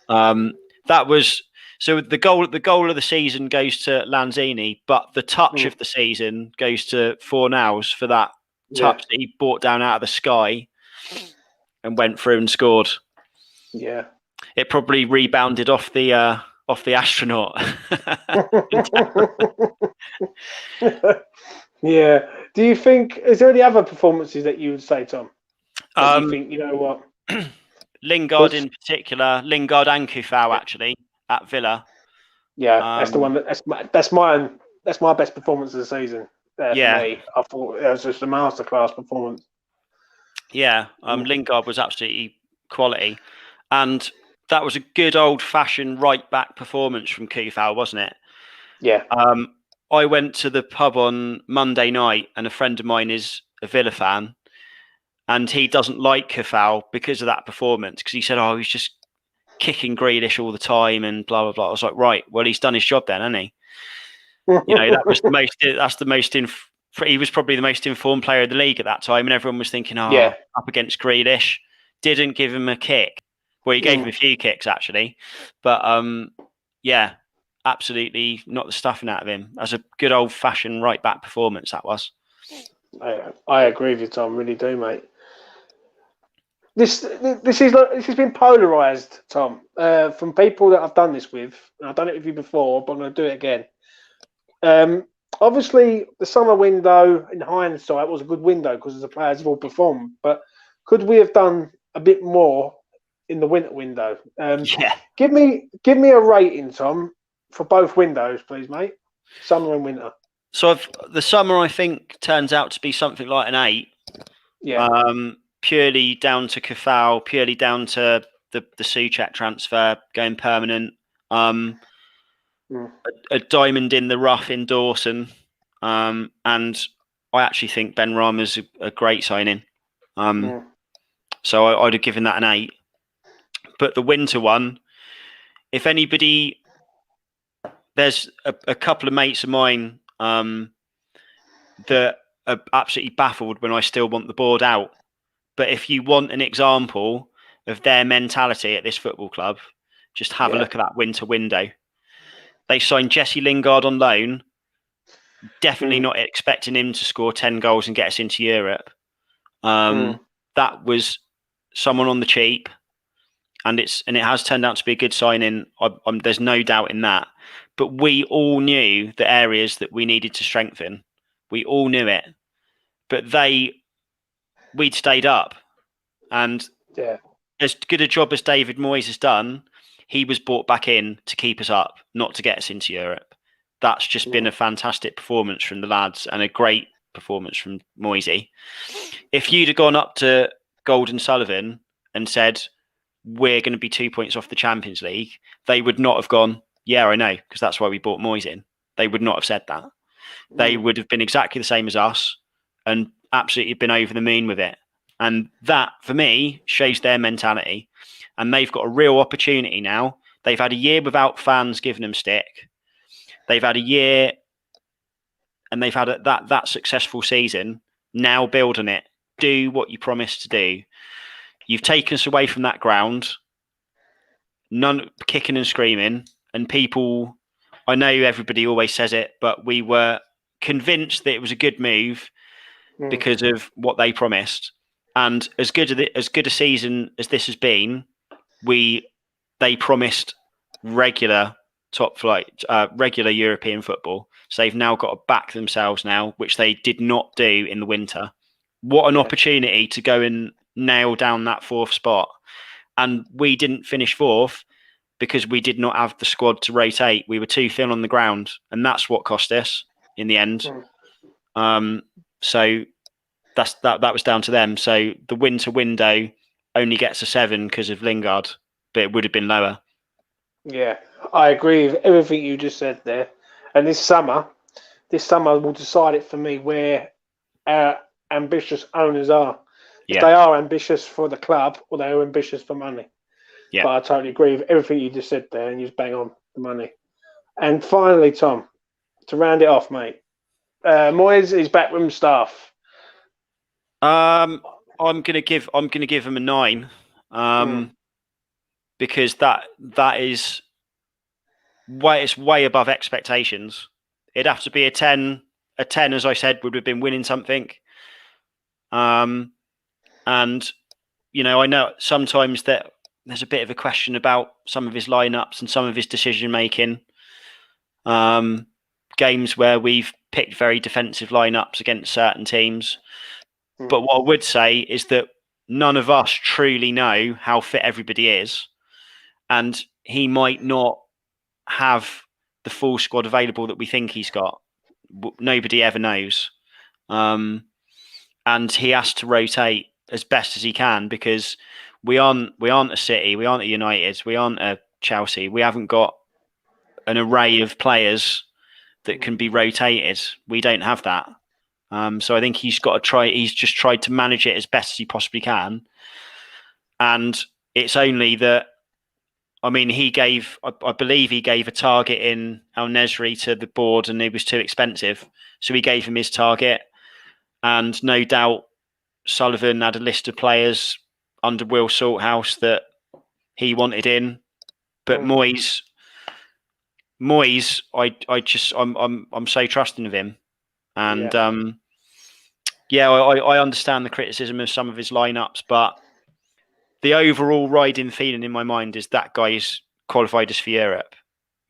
That was so the goal of the season goes to Lanzini, but the touch of the season goes to Fornals for that touch that he brought down out of the sky and went through and scored. Yeah, it probably rebounded off the astronaut. Yeah. Do you think is there any other performances that you would say, Tom? You think you know what? Lingard in particular, Lingard and Kufau actually at Villa. Yeah, that's the one. That's my best performance of the season. For me, I thought it was just a masterclass performance. Yeah, Lingard was absolutely quality, and that was a good old-fashioned right-back performance from Kufau, wasn't it? Yeah. I went to the pub on Monday night, and a friend of mine is a Villa fan, and he doesn't like Kufau because of that performance, because he said, "Oh, he's just kicking Grealish all the time and blah blah blah." I was like, "Right, well, he's done his job then, hasn't he?" You know, that was the most. That's the most. He was probably the most informed player of the league at that time, and everyone was thinking, "Oh, up against Grealish." Didn't give him a kick. Well, he gave him a few kicks actually, but yeah, absolutely not the stuffing out of him. That's a good old-fashioned right-back performance. That was. I agree with you, Tom. Really do, mate. This has been polarized, Tom, from people that I've done this with. And I've done it with you before, but I'm going to do it again. Obviously, the summer window, in hindsight, was a good window because the players have all performed. But could we have done a bit more in the winter window? Give me a rating, Tom, for both windows, please, mate. Summer and winter. So the summer, I think, turns out to be something like an 8. Yeah. Purely down to Kufau, purely down to the Souček transfer going permanent. A diamond in the rough in Dawson. And I actually think Ben Rama's a great signing. So I'd have given that an 8. But the winter one, if anybody, there's a couple of mates of mine that are absolutely baffled when I still want the board out. But if you want an example of their mentality at this football club, just have a look at that winter window. They signed Jesse Lingard on loan, definitely not expecting him to score 10 goals and get us into Europe. That was someone on the cheap, and it has turned out to be a good signing. There's no doubt in that. But we all knew the areas that we needed to strengthen. We all knew it. But we'd stayed up. And as good a job as David Moyes has done, he was brought back in to keep us up, not to get us into Europe. That's just been a fantastic performance from the lads and a great performance from Moisey. If you'd have gone up to Gold and Sullivan and said, we're going to be 2 points off the Champions League, they would not have gone, yeah, I know, because that's why we bought Moyes in. They would not have said that. They would have been exactly the same as us and absolutely been over the moon with it. And that, for me, shows their mentality. And they've got a real opportunity now. They've had a year without fans giving them stick. They've had a year and they've had that successful season. Now build on it. Do what you promised to do. You've taken us away from that ground. None kicking and screaming. And people, I know everybody always says it, but we were convinced that it was a good move because of what they promised. And as good a season as this has been, they promised regular top flight, regular European football. So they've now got to back themselves now, which they did not do in the winter. What an opportunity to go and nail down that 4th spot. And we didn't finish 4th because we did not have the squad to rotate. We were too thin on the ground, and that's what cost us in the end. So that was down to them. So the winter window only gets a 7 because of Lingard, but it would have been lower. Yeah, I agree with everything you just said there. And this summer will decide it for me where our ambitious owners are. If they are ambitious for the club or they are ambitious for money. Yeah. But I totally agree with everything you just said there, and you just bang on the money. And finally, Tom, to round it off, mate, Moyes is backroom staff. I'm gonna give him a 9, because that is way above expectations. It'd have to be a 10. A 10, as I said, would have been winning something. And I know sometimes that there's a bit of a question about some of his lineups and some of his decision making. Games where we've picked very defensive lineups against certain teams. But what I would say is that none of us truly know how fit everybody is. And he might not have the full squad available that we think he's got. Nobody ever knows. And he has to rotate as best as he can because we aren't a City, we aren't a United, we aren't a Chelsea. We haven't got an array of players that can be rotated. We don't have that. So I think he's got to try. He's just tried to manage it as best as he possibly can. And it's only that, I mean, I believe he gave a target in Al Nesri to the board and it was too expensive. So he gave him his target. And no doubt Sullivan had a list of players under Will Salthouse that he wanted in. But Moyes, I'm so trusting of him. And I understand the criticism of some of his lineups, but the overall riding feeling in my mind is that guy's qualified us for Europe.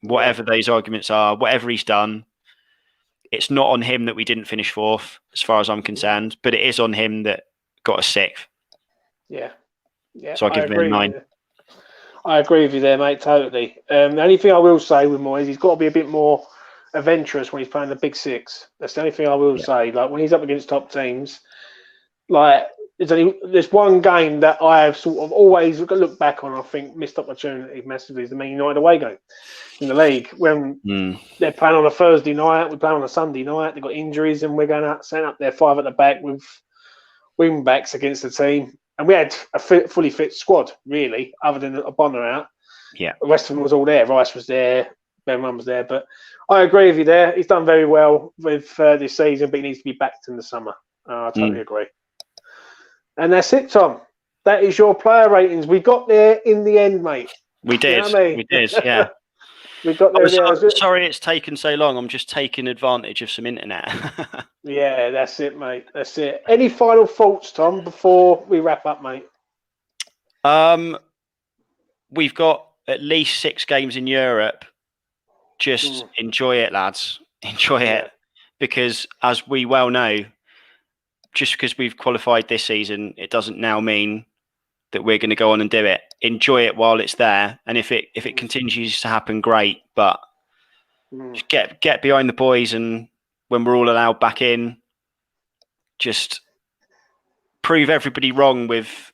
Whatever those arguments are, whatever he's done, it's not on him that we didn't finish 4th, as far as I'm concerned, but it is on him that got us 6th. Yeah. So I give him a 9. I agree with you there, mate, totally. The only thing I will say with Moyes, he's got to be a bit more adventurous when he's playing the big 6. That's the only thing I will say. Like when he's up against top teams, like there's one game that I have sort of always looked back on. I think missed opportunity massively is the Man United away game in the league when they're playing on a Thursday night, we play on a Sunday night. They've got injuries, and we're going out setting up their 5 at the back with wing backs against the team. And we had a fully fit squad, really, other than a Bonner out. Yeah, the rest of them was all there. Rice was there, Ben Run was there. But I agree with you there. He's done very well with this season, but he needs to be backed in the summer. I totally agree. And that's it, Tom. That is your player ratings. We got there in the end, mate. We did. You know what I mean? We did, yeah. We got there. Sorry it's taken so long. I'm just taking advantage of some internet. Yeah, that's it, mate. That's it. Any final thoughts, Tom, before we wrap up, mate? We've got at least 6 games in Europe. Just enjoy it, lads. Enjoy it. Because as we well know, just because we've qualified this season, it doesn't now mean that we're going to go on and do it. enjoy it while it's there, and if it continues to happen, great. But just get behind the boys, and when we're all allowed back in, just prove everybody wrong with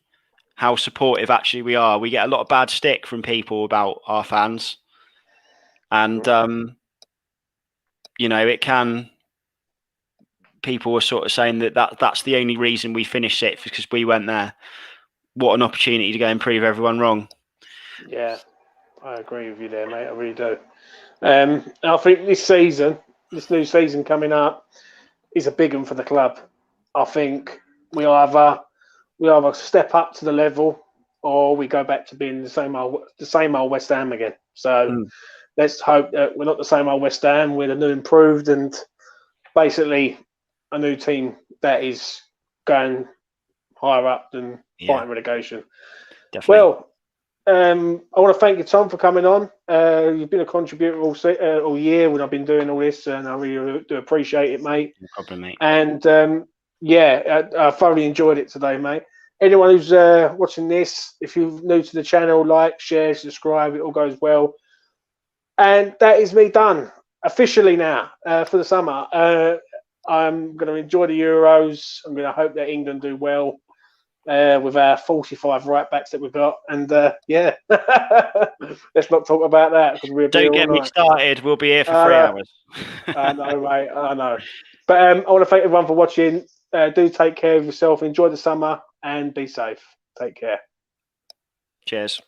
how supportive actually we are. We get a lot of bad stick from people about our fans, and it can. People were sort of saying that's the only reason we finished sixth because we went there. What an opportunity to go and prove everyone wrong. Yeah, I agree with you there, mate. I really do. I think this new season coming up, is a big one for the club. I think we either step up to the level, or we go back to being the same old West Ham again. So let's hope that we're not the same old West Ham. We're the new improved and basically a new team that is going higher up than fighting relegation. Definitely. Well, I want to thank you, Tom, for coming on. You've been a contributor all year when I've been doing all this, and I really do appreciate it, mate. No problem, mate. And I thoroughly enjoyed it today, mate. Anyone who's watching this, if you're new to the channel, like, share, subscribe. It all goes well. And that is me done officially now for the summer. I'm going to enjoy the Euros. I'm going to hope that England do well with our 45 right backs that we've got. And let's not talk about that because we'll Don't get me started. We'll be here for 3 hours. I know, mate. I know. But I want to thank everyone for watching. Do take care of yourself. Enjoy the summer and be safe. Take care. Cheers.